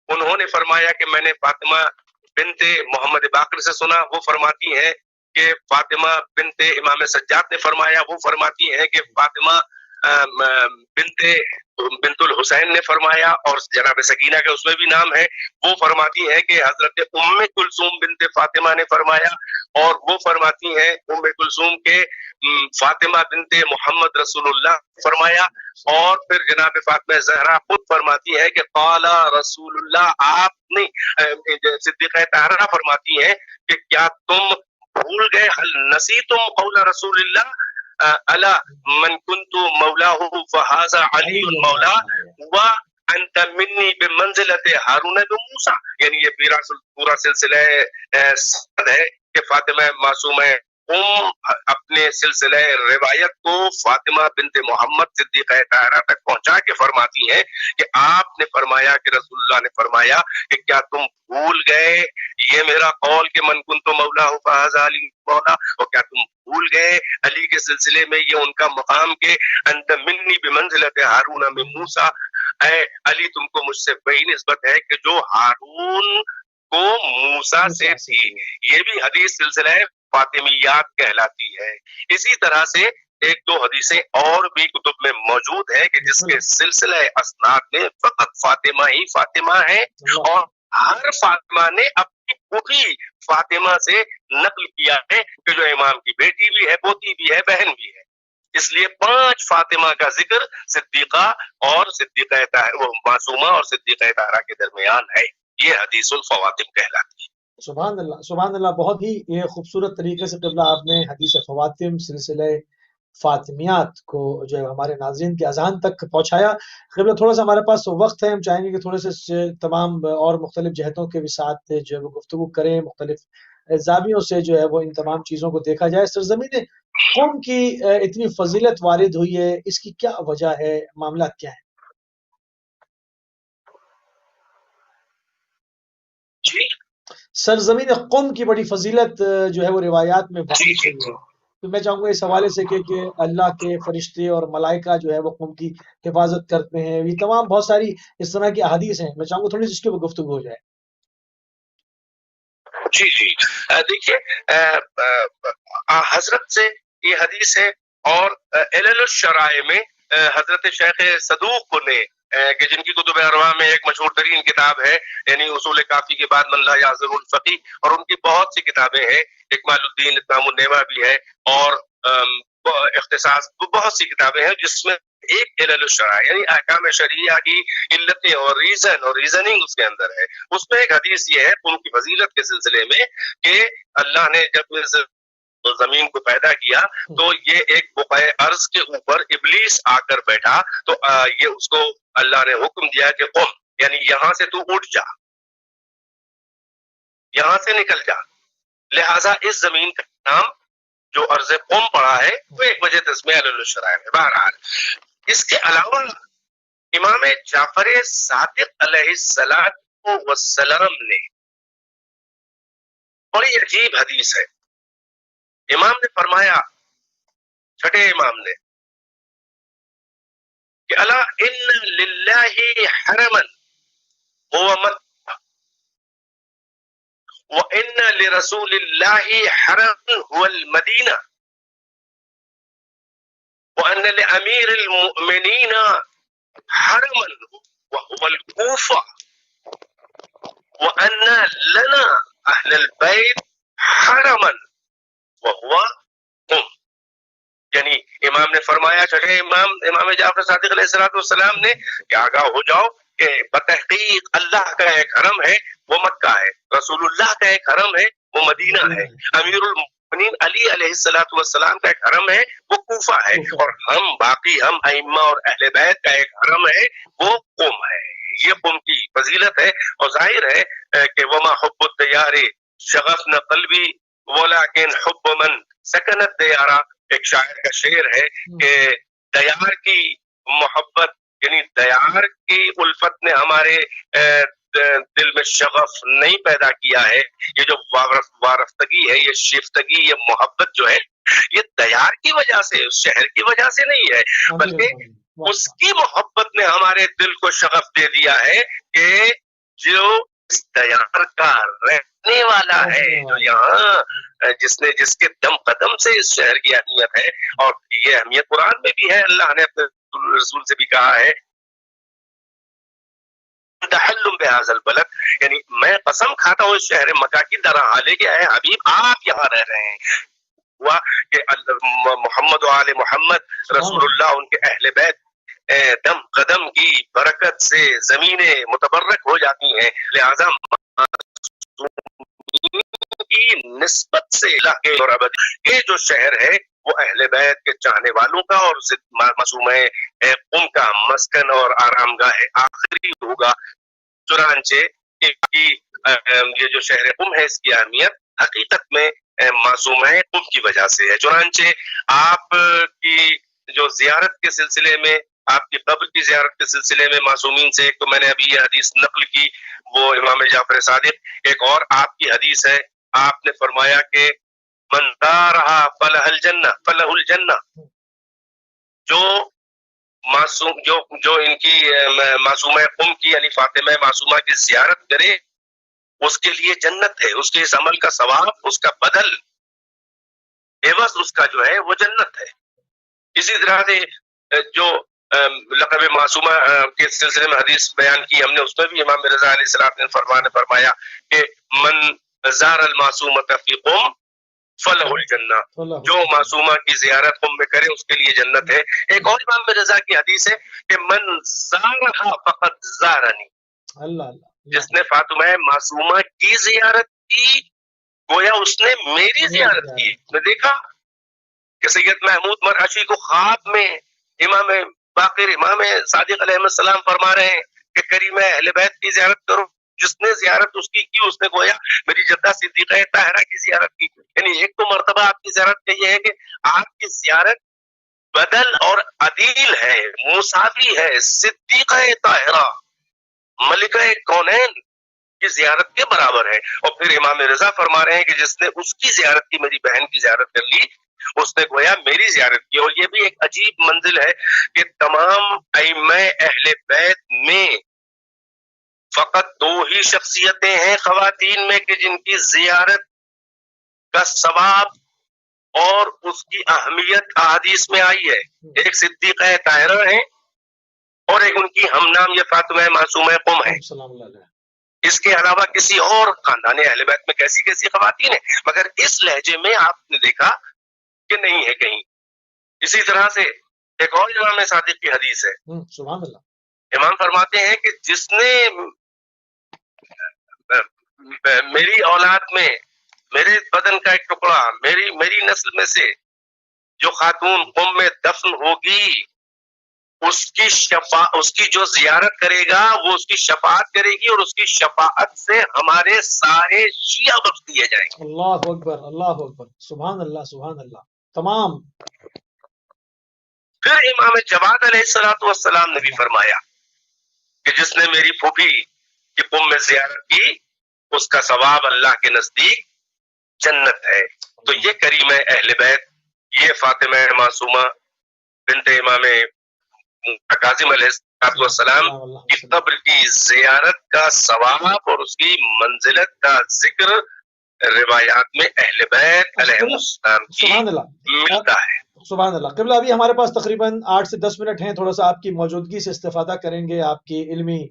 انہوں نے فرمایا کہ میں نے فاطمہ بنت محمد باقر سے سنا. وہ فرماتی ہیں کہ فاطمہ بنت امام سجاد نے فرمایا. وہ فرماتی ہیں کہ فاطمہ بنت الحسین نے فرمایا، اور جناب سکینہ کا اس میں بھی نام ہے. وہ فرماتی ہیں کہ حضرت ام کلثوم بنت فاطمہ نے فرمایا، اور وہ فرماتی ہیں ام کلثوم کے فاطمہ بنت محمد رسول اللہ فرمایا. اور پھر جناب فاطمہ زہرا خود فرماتی ہے کہ قال رسول اللہ، آپ نے صدیقہ طاہرہ فرماتی ہیں کہ کیا تم بھول گئے، هل نسیتم قول رسول اللہ الا من كنت مولاه فهذا علي المولى وانت مني بمنزلة هارون بموسى. یعنی یہ پورا سلسلہ ہے کہ فاطمہ معصومہ اپنے سلسلہ روایت کو فاطمہ بنت محمد صدیقہ طاہرہ تک پہنچا کے فرماتی ہیں کہ آپ نے فرمایا کہ رسول اللہ نے فرمایا کہ کیا تم بھول گئے یہ میرا قول کہ من کنت مولا فہذا علی مولا، اور کیا تم بھول گئے علی کے سلسلے میں یہ ان کا مقام کہ انت منی بمنزلت ہارون من موسیٰ، اے علی تم کو مجھ سے وہی نسبت ہے کہ جو ہارون کو موسیٰ سے تھی. یہ بھی حدیث سلسلہ فاطمیات کہلاتی ہے. اسی طرح سے ایک دو حدیثیں اور بھی کتب میں موجود ہے کہ جس کے سلسلہ اسناد میں فقط فاطمہ ہی فاطمہ ہے، اور ہر فاطمہ نے اپنی پوری فاطمہ سے نقل کیا ہے کہ جو امام کی بیٹی بھی ہے، پوتی بھی ہے، بہن بھی ہے. اس لیے 5 فاطمہ کا ذکر صدیقہ اور صدیقہ معصومہ اور صدیقہ طاہرہ کے درمیان ہے. یہ حدیث الفواتم کہلاتی ہے. سبحان اللہ سبحان اللہ. بہت ہی خوبصورت طریقے سے قبلہ آپ نے حدیث فواتم سلسلہ فاطمیات کو جو ہے ہمارے ناظرین کے اذہان تک پہنچایا. قبلہ تھوڑا سا ہمارے پاس وقت ہے، ہم چاہیں گے کہ تھوڑے سے تمام اور مختلف جہتوں کے بھی ساتھ جو ہے وہ گفتگو کریں، مختلف زاویوں سے جو ہے وہ ان تمام چیزوں کو دیکھا جائے. سرزمین قوم کی اتنی فضیلت وارد ہوئی ہے، اس کی کیا وجہ ہے، معاملات کیا ہے؟ جی سرزمین قوم کی بڑی فضیلت جو ہے وہ روایات میں واضح ہوئی ہے. تو میں چاہوں گا اس حوالے سے کہ اللہ کے فرشتے اور ملائکہ جو ہے وہ قوم کی حفاظت کرتے ہیں. یہ تمام بہت ساری اس طرح کی احادیث ہیں، میں چاہوں گا تھوڑی سی اس کے اوپر گفتگو ہو جائے. جی دیکھیے حضرت سے یہ حدیث ہے، اور علل الشرائع میں حضرت شیخ صدوق نے کہ جن کی کتب ارواح میں ایک مشہور ترین کتاب ہے یعنی اصول کافی کے بعد من لا یعذر الفقی، اور ان کی بہت سی کتابیں ہیں، اکمال الدین اتمام النعمہ بھی ہے، اور اختصاص بہت سی کتابیں ہیں جس میں ایک علل الشرائع یعنی احکام شرعیہ کی علتیں اور ریزننگ اس کے اندر ہے. اس میں ایک حدیث یہ ہے ان کی فضیلت کے سلسلے میں کہ اللہ نے جب زمین کو پیدا کیا تو یہ ایک بقعہ ارض کے اوپر ابلیس آ کر بیٹھا، تو یہ اس کو اللہ نے حکم دیا کہ قم، یعنی یہاں سے تو اٹھ جا، یہاں سے نکل جا. لہٰذا اس زمین کا نام جو ارض قم پڑا ہے وہ ایک وجہ تسمیہ للشرائع ہے. بہرحال اس کے علاوہ امام جعفر صادق علیہ السلام نے بڑی عجیب حدیث ہے. امام نے فرمایا، چھٹے امام نے، کہ الا ان للہ حرما هو مکہ وان لرسول اللہ حرما هو المدینہ وان لامیر المؤمنین حرما وهو الکوفہ وان لنا اہل البیت حرما وهو قم. یعنی امام نے فرمایا، چھٹے امام جعفر صادق علیہ السلام نے، کہ آگاہ ہو جاؤ کہ بتحقیق اللہ کا ایک حرم ہے وہ مکہ ہے، رسول اللہ کا ایک حرم ہے وہ مدینہ ہے، امیر المؤمنین علی علیہ السلام کا ایک حرم ہے وہ کوفہ ہے، اور ہم ائمہ اور اہل بیت کا ایک حرم ہے وہ قم ہے. یہ قم کی فضیلت ہے، اور ظاہر ہے کہ وما حب الدیار شغفنا قلبی ولیکن حب من سکنت دیارا. ایک شاعر کا شعر ہے کہ دیار کی محبت، یعنی دیار کی الفت نے ہمارے دل میں شغف نہیں پیدا کیا ہے. یہ جو وارفتگی ہے، یہ شیفتگی، یہ محبت جو ہے، یہ دیار کی وجہ سے، اس شہر کی وجہ سے نہیں ہے، بلکہ اس کی محبت نے ہمارے دل کو شغف دے دیا ہے کہ جو اس دیار کا رہنے والا ہے، جو یہاں جس کے دم قدم سے اس شہر کی اہمیت ہے. اور یہ اہمیت قرآن میں بھی ہے، اللہ نے اپنے رسول سے بھی کہا ہے تحلم بهذا البلد، یعنی میں قسم کھاتا ہوں اس شہر مکہ کی، درا حالے کہ اے حبیب آپ یہاں رہ رہے ہیں. ہوا کہ محمد و آل محمد رسول اللہ، ان کے اہل بیت دم قدم کی برکت سے زمینیں متبرک ہو جاتی ہیں. لہذا کی نسبت سے اور ابد یہ جو شہر ہے وہ اہل بیت کے چاہنے والوں کا اور معصوم قم کا مسکن اور آرام گاہ آخری ہوگا. چنانچہ یہ جو شہر قم ہے، اس کی اہمیت حقیقت میں معصوم قم کی وجہ سے ہے. چنانچہ آپ کی جو زیارت کے سلسلے میں، آپ کی قبر کی زیارت کے سلسلے میں معصومین سے، ایک تو میں نے ابھی یہ حدیث نقل کی وہ امام جعفر صادق، ایک اور آپ کی حدیث ہے، آپ نے فرمایا کہ من زارہا فلہ الجنہ، جو معصوم جو ان کی معصومہ قم کی یعنی فاطمہ معصومہ کی زیارت کرے اس کے لیے جنت ہے، اس کے اس عمل کا ثواب، اس کا بدل، عوض اس کا جو ہے وہ جنت ہے. اسی طرح سے جو لقب معصومہ کے سلسلے میں حدیث بیان کی ہم نے، اس میں بھی امام رضا علیہ السلام نے فرمایا کہ من زار المعصومۃ فی قم فلہ الجنہ، جو معصومہ کی زیارت قم میں کرے اس کے لیے جنت ہے. ایک اور امام رضا کی حدیث ہے کہ من زارہا فقد زارنی، جس نے فاطمہ معصومہ کی زیارت کی گویا اس نے میری زیارت کی. میں دیکھا کہ سید محمود مرعشی کو خواب میں امام باقر امام صادق علیہ السلام فرما رہے ہیں کہ کریم اہل بیت کی زیارت کرو. جس نے زیارت اس کی اس نے گویا میری جدہ صدیقہ طاہرہ کی زیارت کی. یعنی ایک تو مرتبہ آپ کی زیارت کا یہ ہے کہ آپ کی زیارت بدل اور عدیل ہے، مساوی ہے صدیقہ طاہرہ ملکہ کونین کی زیارت کے برابر ہے. اور پھر امام رضا فرما رہے ہیں کہ جس نے اس کی زیارت کی، میری بہن کی زیارت کر لی، اس نے گویا میری زیارت کی. اور یہ بھی ایک عجیب منزل ہے کہ تمام ائمہ اہل بیت میں فقط دو ہی شخصیتیں ہیں خواتین میں کہ جن کی زیارت کا ثواب اور اس کی اہمیت احادیث میں آئی ہے. ایک صدیقہ طاہرہ ہیں اور ایک ان کی ہم نام یہ فاطمہ معصومہ قم ہے. اس کے علاوہ کسی اور خاندان اہل بیت میں کیسی کیسی خواتین ہیں، مگر اس لہجے میں آپ نے دیکھا کہ نہیں ہے کہیں. اسی طرح سے ایک اور امام صادق کی حدیث ہے، سبحان اللہ. امام فرماتے ہیں کہ جس نے میری اولاد میں میرے بدن کا ایک ٹکڑا، میری نسل میں سے جو خاتون قم میں دفن ہوگی اس کی جو زیارت کرے گا وہ اس کی شفاعت کرے گی، اور اس کی شفاعت سے ہمارے سارے شیعہ بخش دیے جائیں گے۔ اللہ اکبر، اللہ اکبر، سبحان اللہ، سبحان اللہ، تمام۔ پھر امام جواد علیہ السلام نے بھی فرمایا کہ جس نے میری پھوپھی کی قم میں زیارت کی اس کا ثواب اللہ کے نزدیک جنت ہے۔ تو یہ کریم اہل بیت، یہ فاطمہ معصومہ بنت امام کاظم علیہ السلام کی قبر کی زیارت کا ثواب اور اس کی منزلت کا ذکر روایات میں اہل بیت علیہ السلام کی ملتا ہے۔ سبحان اللہ۔ قبلہ ابھی ہمارے پاس تقریباً 8 سے 10 منٹ ہیں، تھوڑا سا آپ کی موجودگی سے استفادہ کریں گے، آپ کی علمی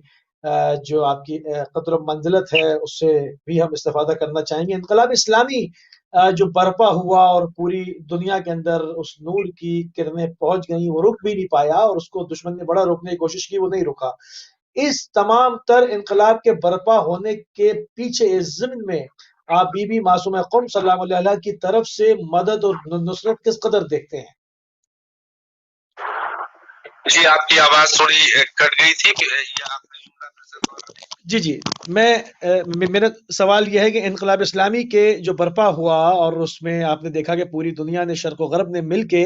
جو آپ کی قدر و منزلت ہے اس سے بھی ہم استفادہ کرنا چاہیں گے۔ انقلاب اسلامی جو برپا ہوا اور پوری دنیا کے اندر اس نور کی کرنیں پہنچ گئیں، وہ رک بھی نہیں پایا، اور اس کو دشمن نے بڑا روکنے کی کوشش کی، وہ نہیں رکا۔ اس تمام تر انقلاب کے برپا ہونے کے پیچھے اس ضمن میں آپ بی بی معصومہ قم صلی اللہ علیہ کی طرف سے مدد اور نصرت کس قدر دیکھتے ہیں؟ جی آپ کی آواز تھوڑی کٹ گئی تھی، جی میرا سوال یہ ہے کہ انقلاب اسلامی کے جو برپا ہوا اور اس میں آپ نے دیکھا کہ پوری دنیا نے، شرق و غرب نے مل کے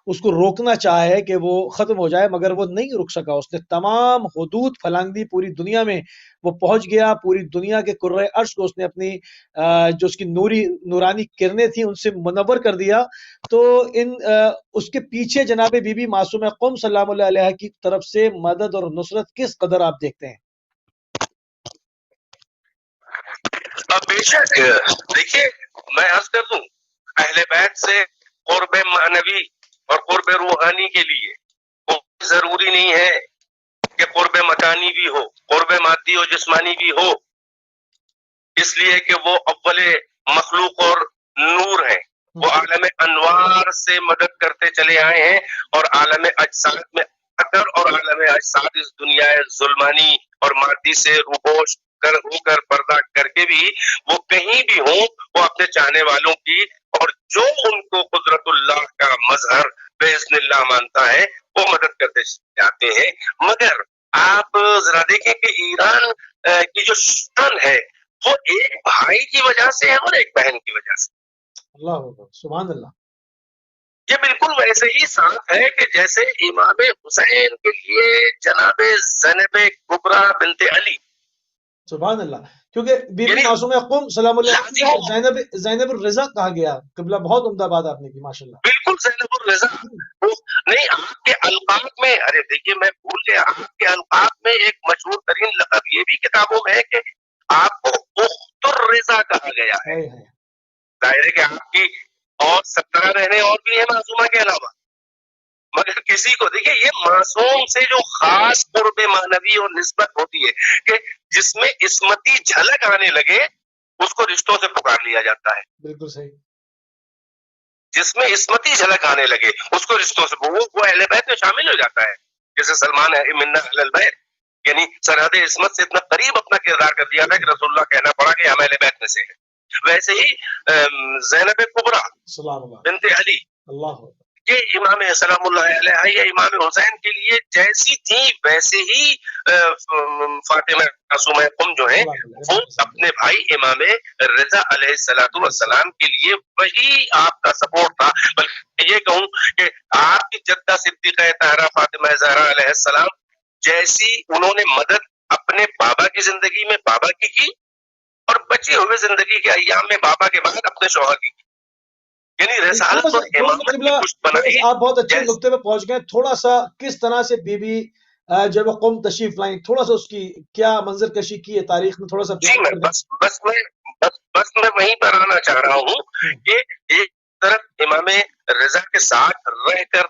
اس کو روکنا چاہا ہے کہ وہ ختم ہو جائے، مگر وہ نہیں رک سکا۔ اس نے تمام حدود پھلانگ دی، پوری دنیا میں وہ پہنچ گیا، پوری دنیا کے کرۂ عرش کو اس نے اپنی جو اس کی نورانی کرنیں تھیں ان سے منور کر دیا۔ تو اس کے پیچھے جناب بی بی معصومہ قم صلی اللہ علیہ کی طرف سے مدد اور نصرت کس قدر آپ دیکھتے ہیں؟ بے شک دیکھیے، میں عرض کر دوں، اہل بیت سے قرب معنوی اور قرب روحانی کے لیے ضروری نہیں ہے کہ قرب مکانی بھی ہو، قرب مادی اور جسمانی بھی ہو، اس لیے کہ وہ اول مخلوق اور نور ہیں، وہ عالم انوار سے مدد کرتے چلے آئے ہیں، اور عالم اجساد میں اور عالم اجساد اس دنیا ظلمانی اور مادی سے روپوش ہو کر پردہ کر کے بھی وہ کہیں بھی ہوں، وہ اپنے چاہنے والوں کی اور جو ان کو قدرت اللہ کا مظہر باذن اللہ مانتا ہے وہ مدد کرتے جاتے ہیں۔ مگر آپ ذرا دیکھیں کہ ایران کی جو شان ہے وہ ایک بھائی کی وجہ سے ہے اور ایک بہن کی وجہ سے۔ اللہ سبحان اللہ۔ یہ بالکل ویسے ہی صاف ہے کہ جیسے امام حسین کے لیے جناب زینب کبریٰ بنت علی، سبحان اللہ، کیونکہ بی بی معصومہ قم سلام اللہ علیہ زینب الرضا کہا گیا۔ قبلہ بہت عمدہ بات آپ نے کی، ماشاءاللہ۔ بالکل زینب الرضا نہیں، آپ کے القاب میں، ارے دیکھیے میں بھول گیا، آپ کے القاب میں ایک مشہور ترین لقب یہ بھی کتابوں میں ہے کہ آپ کو اخت الرضا کہا گیا ہے۔ ظاہر ہے کہ آپ کی اور 17 بہنیں اور بھی ہیں معصومہ کے علاوہ، مگر کسی کو دیکھیے یہ معصوم سے جو خاص قرب معنوی اور نسبت ہوتی ہے کہ جس میں عصمتی جھلک آنے لگے اس کو رشتوں سے پکار لیا جاتا ہے۔ بالکل صحیح۔ جس میں عصمتی جھلک آنے لگے اس کو رشتوں سے وہ اہل بیت میں شامل ہو جاتا ہے، جیسے سلمان منا اہل البیت، یعنی سرحد عصمت سے اتنا قریب اپنا کردار کر دیا تھا کہ رسول اللہ کہنا پڑا کہ ہم اہل بیت میں سے ہیں۔ ویسے ہی زینب کبریٰ بنت علی، یہ امام سلام اللہ علیہ یا امام حسین کے لیے جیسی تھی ویسے ہی فاطمہ معصومہ قم جو ہیں وہ اپنے بھائی امام رضا علیہ السلام کے لیے وہی آپ کا سپورٹ تھا۔ بلکہ یہ کہوں کہ آپ کی جدہ صدیقہ طاہرہ فاطمہ زہرا علیہ السلام جیسی انہوں نے مدد اپنے بابا کی زندگی میں بابا کی اور بچے ہوئے زندگی کے ایام میں بابا کے بعد اپنے شوہر کی، یعنی رسالت اور امامت کی پشت بنائی۔ آپ بہت اچھے نقطے پہ پہنچ گئے، تھوڑا سا کس طرح سے بی بی جب قوم تشریف لائیں، تھوڑا سا اس کی کیا منظر کشی کی ہے تاریخ میں، تھوڑا سا جی میں بس میں وہیں پر آنا چاہ رہا ہوں کہ ایک طرف امام رضا کے ساتھ رہ کر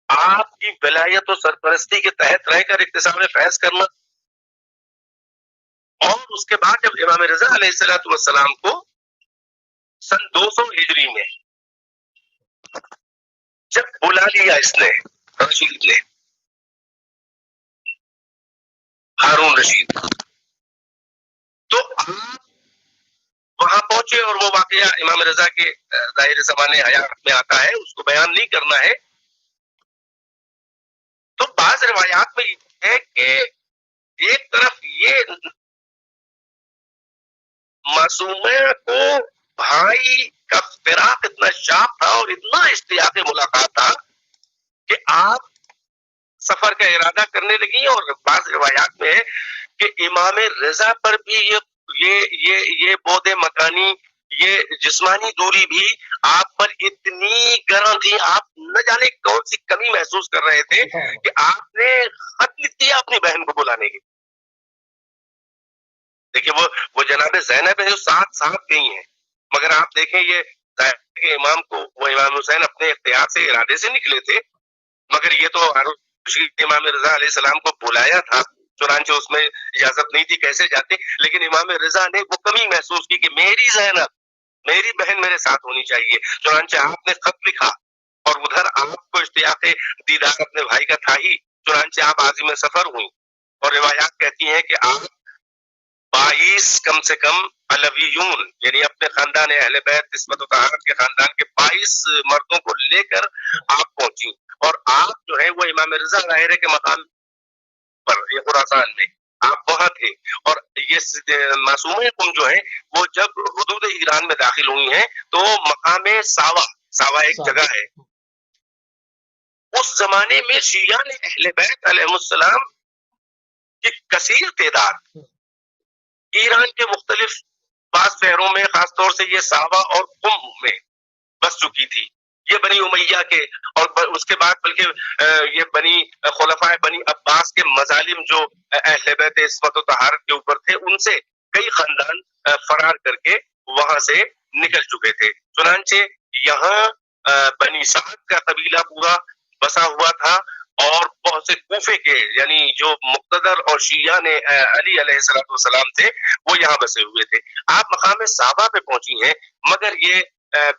آپ کی ولایت و سرپرستی کے تحت رہ کر اقتسام فیض کرنا، اور اس کے بعد جب امام رضا علیہ السلام کو سن 200 ہجری میں جب بلا لیا اس نے رشید نے، ہارون رشید، تو آپ وہاں پہنچے اور وہ واقعہ امام رضا کے ظاہر زمانے حیات میں آتا ہے، اس کو بیان نہیں کرنا ہے. تو بعض روایات میں یہ ہے کہ ایک طرف یہ معصومہ کو بھائی کا فراق اتنا شاپ تھا اور اتنا اشتیاق ملاقات تھا کہ آپ سفر کا ارادہ کرنے لگی. اور بعض روایات میں ہے کہ امام رضا پر بھی یہ بعد مکانی، یہ جسمانی دوری بھی آپ پر اتنی گرم تھی، آپ نہ جانے کون سی کمی محسوس کر رہے تھے کہ آپ نے خط لکھ دیا اپنی بہن کو بلانے کے. دیکھیے وہ جناب زینب ہے جو ساتھ گئی ہیں، مگر آپ دیکھیں یہ امام کو، وہ امام حسین اپنے اختیار سے ارادے سے نکلے تھے، مگر یہ تو امام رضا علیہ السلام کو بلایا تھا، چنانچہ اس میں اجازت نہیں تھی کیسے جاتے. لیکن امام رضا نے وہ کمی محسوس کی کہ میری زینب، میری بہن میرے ساتھ ہونی چاہیے. چنانچہ آپ نے خط لکھا اور ادھر آپ کو اشتیاق دیدار اپنے بھائی کا تھا ہی، چنانچہ آپ عازم سفر ہوئی. اور روایات کہتی ہیں کہ آپ 22 کم سے کم علویون، یعنی اپنے خاندان اہل بیت عصمت و طہارت کے خاندان کے 22 مردوں کو لے کر آپ پہنچی. اور آپ جو ہے وہ امام رضا ظاہرے کے مقام پر، یہ خراسان میں آپ وہاں تھے. اور یہ معصومہ قم جو ہے وہ جب حدود ایران میں داخل ہوئی ہیں تو مقام ساوا ایک جگہ ہے. اس زمانے میں شیعہ نے اہل بیت علیہ السلام کی کثیر تعداد ایران کے مختلف بعض شہروں میں، خاص طور سے یہ ساوا اور قم میں بس چکی تھی. یہ بنی امیہ کے اور اس کے بعد بلکہ یہ بنی خلفائے بنی عباس کے مظالم جو اہل بیت عصمت و طہارت کے اوپر تھے، ان سے کئی خاندان فرار کر کے وہاں سے نکل چکے تھے. چنانچہ یہاں بنی سعد کا قبیلہ پورا بسا ہوا تھا، اور بہت سے کوفے کے یعنی جو مقتدر اور شیعہ نے علی علیہ السلام تھے وہ یہاں بسے ہوئے تھے. آپ مقام صحابہ پہ پہنچی ہیں، مگر یہ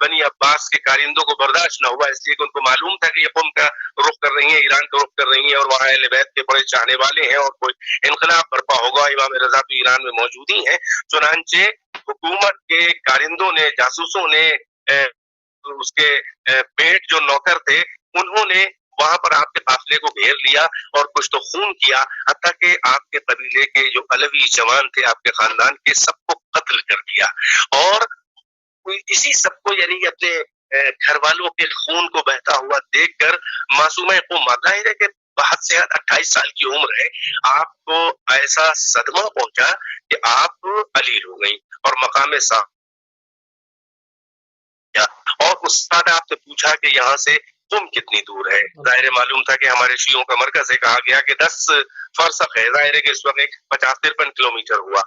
بنی عباس کے کارندوں کو برداشت نہ ہوا، اس لیے کہ ان کو معلوم تھا کہ یہ قوم کا رخ کر رہی ہیں، ایران کا رخ کر رہی ہیں، اور وہاں اہل بیت کے بڑے چاہنے والے ہیں اور کوئی انقلاب برپا ہوگا. امام رضا تو ایران میں موجود ہی ہیں. چنانچہ حکومت کے کارندوں نے، جاسوسوں نے، اس کے پیٹ جو نوکر تھے، انہوں نے وہاں پر آپ کے قافلے کو گھیر لیا اور کچھ تو خون کیا، حتیٰ کہ آپ کے قبیلے کے جو علوی جوان تھے آپ کے خاندان کے، سب کو قتل کر دیا. اور اسی سب کو یعنی اپنے گھر والوں کے خون کو بہتا ہوا دیکھ کر معصومہ قوم، ظاہر ہے کہ بہت سے 28 سال کی عمر ہے، آپ کو ایسا صدمہ پہنچا کہ آپ علیل ہو گئی اور مقام صاحب. اور استاد آپ سے پوچھا کہ یہاں سے قم کتنی دور ہے؟ ظاہر معلوم تھا کہ ہمارے شیعوں کا مرکز ہے، کہا گیا کہ 10 فرسخ ہے. ظاہر ہے کہ اس وقت 50-53 کلومیٹر ہوا،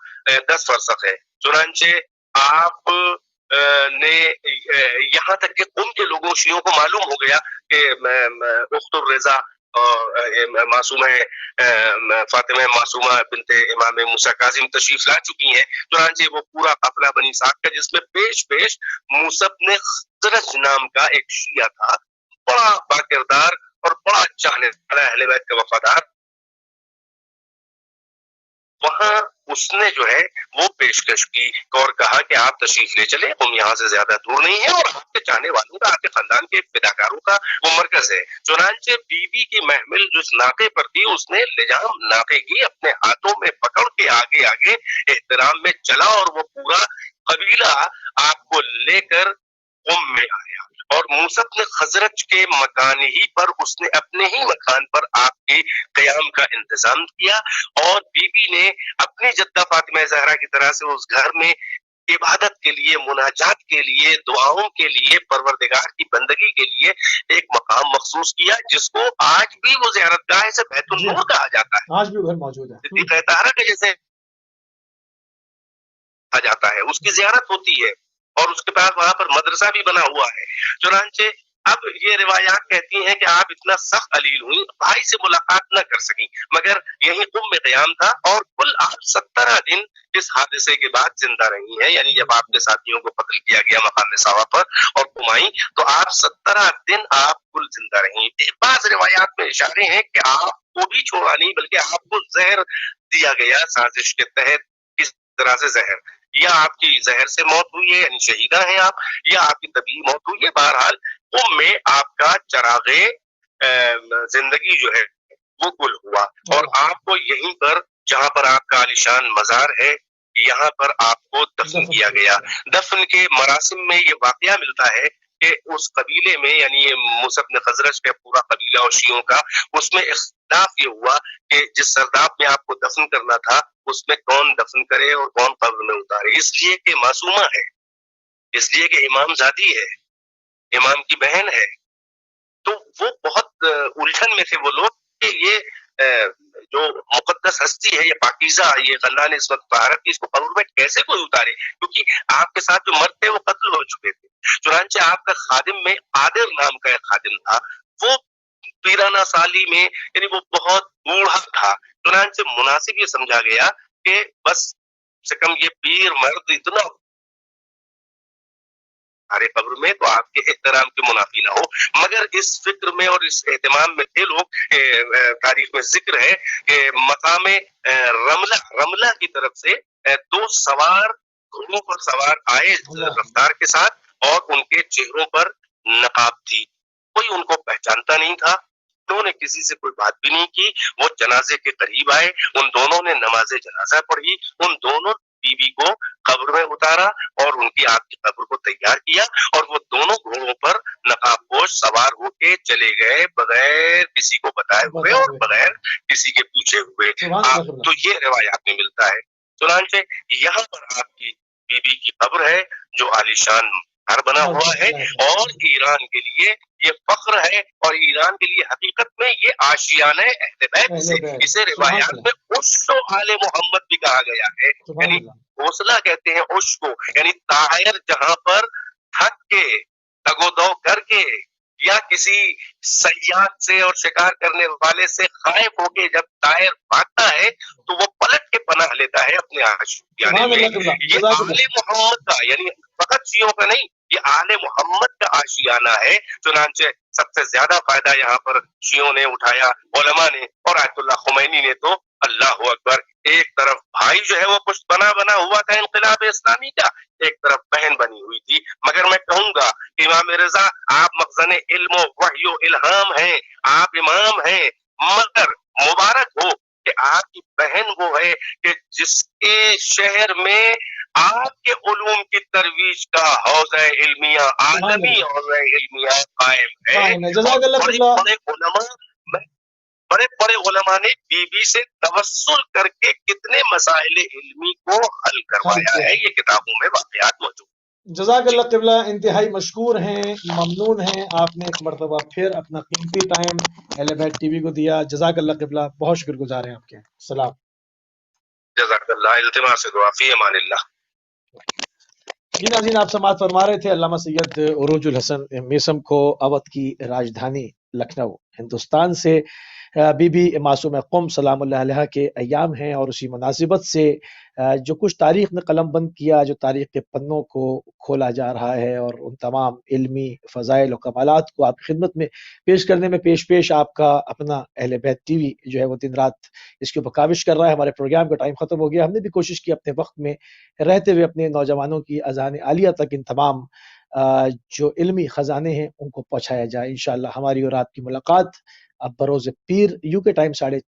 10 فرسخ ہے. چنانچہ آپ نے یہاں تک کہ قم کے لوگوں شیعوں کو معلوم ہو گیا کہ اخت الرضا معصومہ فاطمہ معصومہ بنت امام موسیٰ کاظم تشریف لا چکی ہیں. چنانچہ وہ پورا قافلہ بنی سعد کا، جس میں پیش موسیٰ بن خزرج نام کا ایک شیعہ تھا، بڑا باکردار اور بڑا چاہنے والا اہل بیت کا وفادار، وہاں اس نے جو ہے وہ پیشکش کی اور کہا کہ آپ تشریف لے چلیں، ہم یہاں سے زیادہ دور نہیں ہے، اور آپ کے چاہنے والوں کا، آپ کے خاندان کے فداکاروں کا وہ مرکز ہے. چنانچہ بیوی کی محمل جو اس ناقے پر تھی، اس نے لجام ناقے کی اپنے ہاتھوں میں پکڑ کے آگے احترام میں چلا، اور وہ پورا قبیلہ آپ کو لے کر قم میں آیا. اور موسیٰ بن خزرج کے مکان ہی پر اس نے اپنے ہی مکان پر آپ کے قیام کا انتظام کیا، اور بیوی نے اپنی جدہ فاطمہ زہرا کی طرح سے اس گھر میں عبادت کے لیے، مناجات کے لیے، دعاؤں کے لیے، پروردگار کی بندگی کے لیے ایک مقام مخصوص کیا، جس کو آج بھی وہ زیارت گاہ سے بیت النور کہا جاتا ہے. آج بھی گھر موجود ہے، صدیقہ طاہرہ کے جیسے کہا جاتا ہے، اس کی زیارت ہوتی ہے، اور اس کے بعد وہاں پر مدرسہ بھی بنا ہوا ہے. چنانچہ اب یہ روایات کہتی ہیں کہ آپ اتنا سخت علیل ہوئی، بھائی سے ملاقات نہ کر سکی، مگر یہی قم میں قیام تھا، اور کل آپ 17 دن اس حادثے کے بعد زندہ رہی ہیں. یعنی جب آپ کے ساتھیوں کو قتل کیا گیا مقام صحابہ پر اور قم آئی، تو آپ 17 دن آپ کل زندہ رہی. بعض روایات میں اشارے ہیں کہ آپ کو بھی چھوڑا نہیں، بلکہ آپ کو زہر دیا گیا سازش کے تحت. اس طرح سے زہر یا آپ کی زہر سے موت ہوئی ہے یعنی شہیدہ ہیں آپ، یا آپ کی طبیعی موت ہوئی ہے، بہرحال میں آپ کا چراغ زندگی جو ہے وہ گل ہوا، اور آپ کو یہیں پر جہاں پر آپ کا عالیشان مزار ہے یہاں پر آپ کو دفن کیا گیا۔ دفن کے مراسم میں یہ واقعہ ملتا ہے کہ اس قبیلے میں یعنی موسی بن خزرج کا پورا قبیلہ اور شیعوں کا، اس میں اختلاف یہ ہوا کہ جس سرداب میں آپ کو دفن کرنا تھا اس میں کون دفن کرے اور کون قبر میں اتارے، اس لیے کہ معصومہ ہے، اس لیے کہ امام زادی ہے، امام کی بہن ہے، تو وہ بہت الجھن میں تھے وہ لوگ کہ یہ جو مقدس ہستی ہے، یہ پاکیزہ، یہ خاندان اس وقت طہارت کی، اس کو قبر میں کیسے کوئی اتارے، کیونکہ آپ کے ساتھ جو مرد تھے وہ قتل ہو چکے تھے۔ چنانچہ آپ کا خادم میں عادر نام کا ایک خادم تھا، وہ پیرانہ سالی میں یعنی وہ بہت بوڑھا تھا، چنانچہ مناسب یہ سمجھا گیا کہ بس سے کم یہ پیر مرد اتنا ہمارے قبر میں تو آپ کے احترام کے منافی نہ ہو، مگر اس فکر میں اور اس اہتمام میں تھے لوگ۔ تاریخ میں ذکر ہے کہ مقام رملہ کی طرف سے دو سوار گھوڑوں پر سوار آئے رفتار کے ساتھ، اور ان کے چہروں پر نقاب تھی، کوئی ان کو پہچانتا نہیں تھا، انہوں نے کسی سے کوئی بات بھی نہیں کی۔ وہ جنازے کے قریب آئے، ان دونوں نے نماز جنازہ پڑھی، ان دونوں بیوی کو قبر میں اتارا اور ان کی آپ کی قبر کو تیار کیا، اور وہ دونوں گھوڑوں پر نقاب پوش سوار ہو کے چلے گئے بغیر کسی کو بتائے ہوئے اور بغیر کسی کے پوچھے ہوئے۔ تو یہ روایات میں ملتا ہے۔ چنانچہ یہاں پر آپ کی بیوی کی قبر ہے جو عالیشان گھر بنا ہوا ہے، اور ایران کے لیے یہ فخر ہے، اور ایران کے لیے حقیقت میں یہ آشیانہ اہل بیت، اسے روایات میں عشق و آل محمد بھی کہا گیا ہے، یعنی حوصلہ کہتے ہیں عشق کو، یعنی طاہر جہاں پر تھک کے تگ و دو کر کے یا کسی صیاد سے اور شکار کرنے والے سے خائف ہو کے جب طاہر بھاگتا ہے تو وہ پلٹ کے پناہ لیتا ہے اپنے آشیانے میں۔ یہ آل محمد کا یعنی فقط شیعوں کا نہیں، یہ آل محمد کا آشیانہ ہے۔ چنانچہ سب سے زیادہ فائدہ یہاں پر شیعوں نے اٹھایا، علماء نے، اور آیت اللہ خمینی نے تو اللہ اکبر، ایک طرف بھائی جو ہے وہ کچھ بنا ہوا تھا انقلاب اسلامی کا، ایک طرف بہن بنی ہوئی تھی۔ مگر میں کہوں گا امام رضا آپ مخزن علم و وحی و الہام ہیں، آپ امام ہیں، مگر مبارک ہو کہ آپ کی بہن وہ ہے کہ جس کے شہر میں آپ کے علوم کی ترویج کا حوضہ علمیہ، عالمی حوضہ علمیہ قائم ہے۔ بڑے بڑے علماء نے بی بی سے توسل کر کے کتنے مسائل علمی کو حل کروایا ہے، یہ کتابوں میں واقعات موجود۔ جزاک اللہ قبلہ، انتہائی مشکور ہیں، ممنون ہیں، آپ نے ایک مرتبہ پھر اپنا قیمتی ٹائم اہل بیت ٹی وی کو دیا۔ جزاک اللہ قبلہ، بہت شکر گزار ہیں آپ کے۔ سلام۔ جزاک اللہ، التماس دعا، فی امان اللہ۔ جی ناظرین، آپ سماعت فرما رہے تھے علامہ سید عروج الحسن میثم کو اودھ کی راجدھانی لکھنؤ ہندوستان سے بی بی معصوم قم سلام اللہ علیہ کے ایام ہیں، اور اسی مناسبت سے جو کچھ تاریخ نے قلم بند کیا، جو تاریخ کے پنوں کو کھولا جا رہا ہے، اور ان تمام علمی فضائل و کمالات کو آپ کی خدمت میں پیش کرنے میں پیش آپ کا اپنا اہل بیت ٹی وی جو ہے وہ دن رات اس کے اوپر کاوش کر رہا ہے۔ ہمارے پروگرام کا ٹائم ختم ہو گیا، ہم نے بھی کوشش کی اپنے وقت میں رہتے ہوئے اپنے نوجوانوں کی اذان عالیہ تک ان تمام جو علمی خزانے ہیں ان کو پہنچایا جائے۔ انشاءاللہ ہماری اور آپ کی ملاقات اب بروز پیر یو کے ٹائم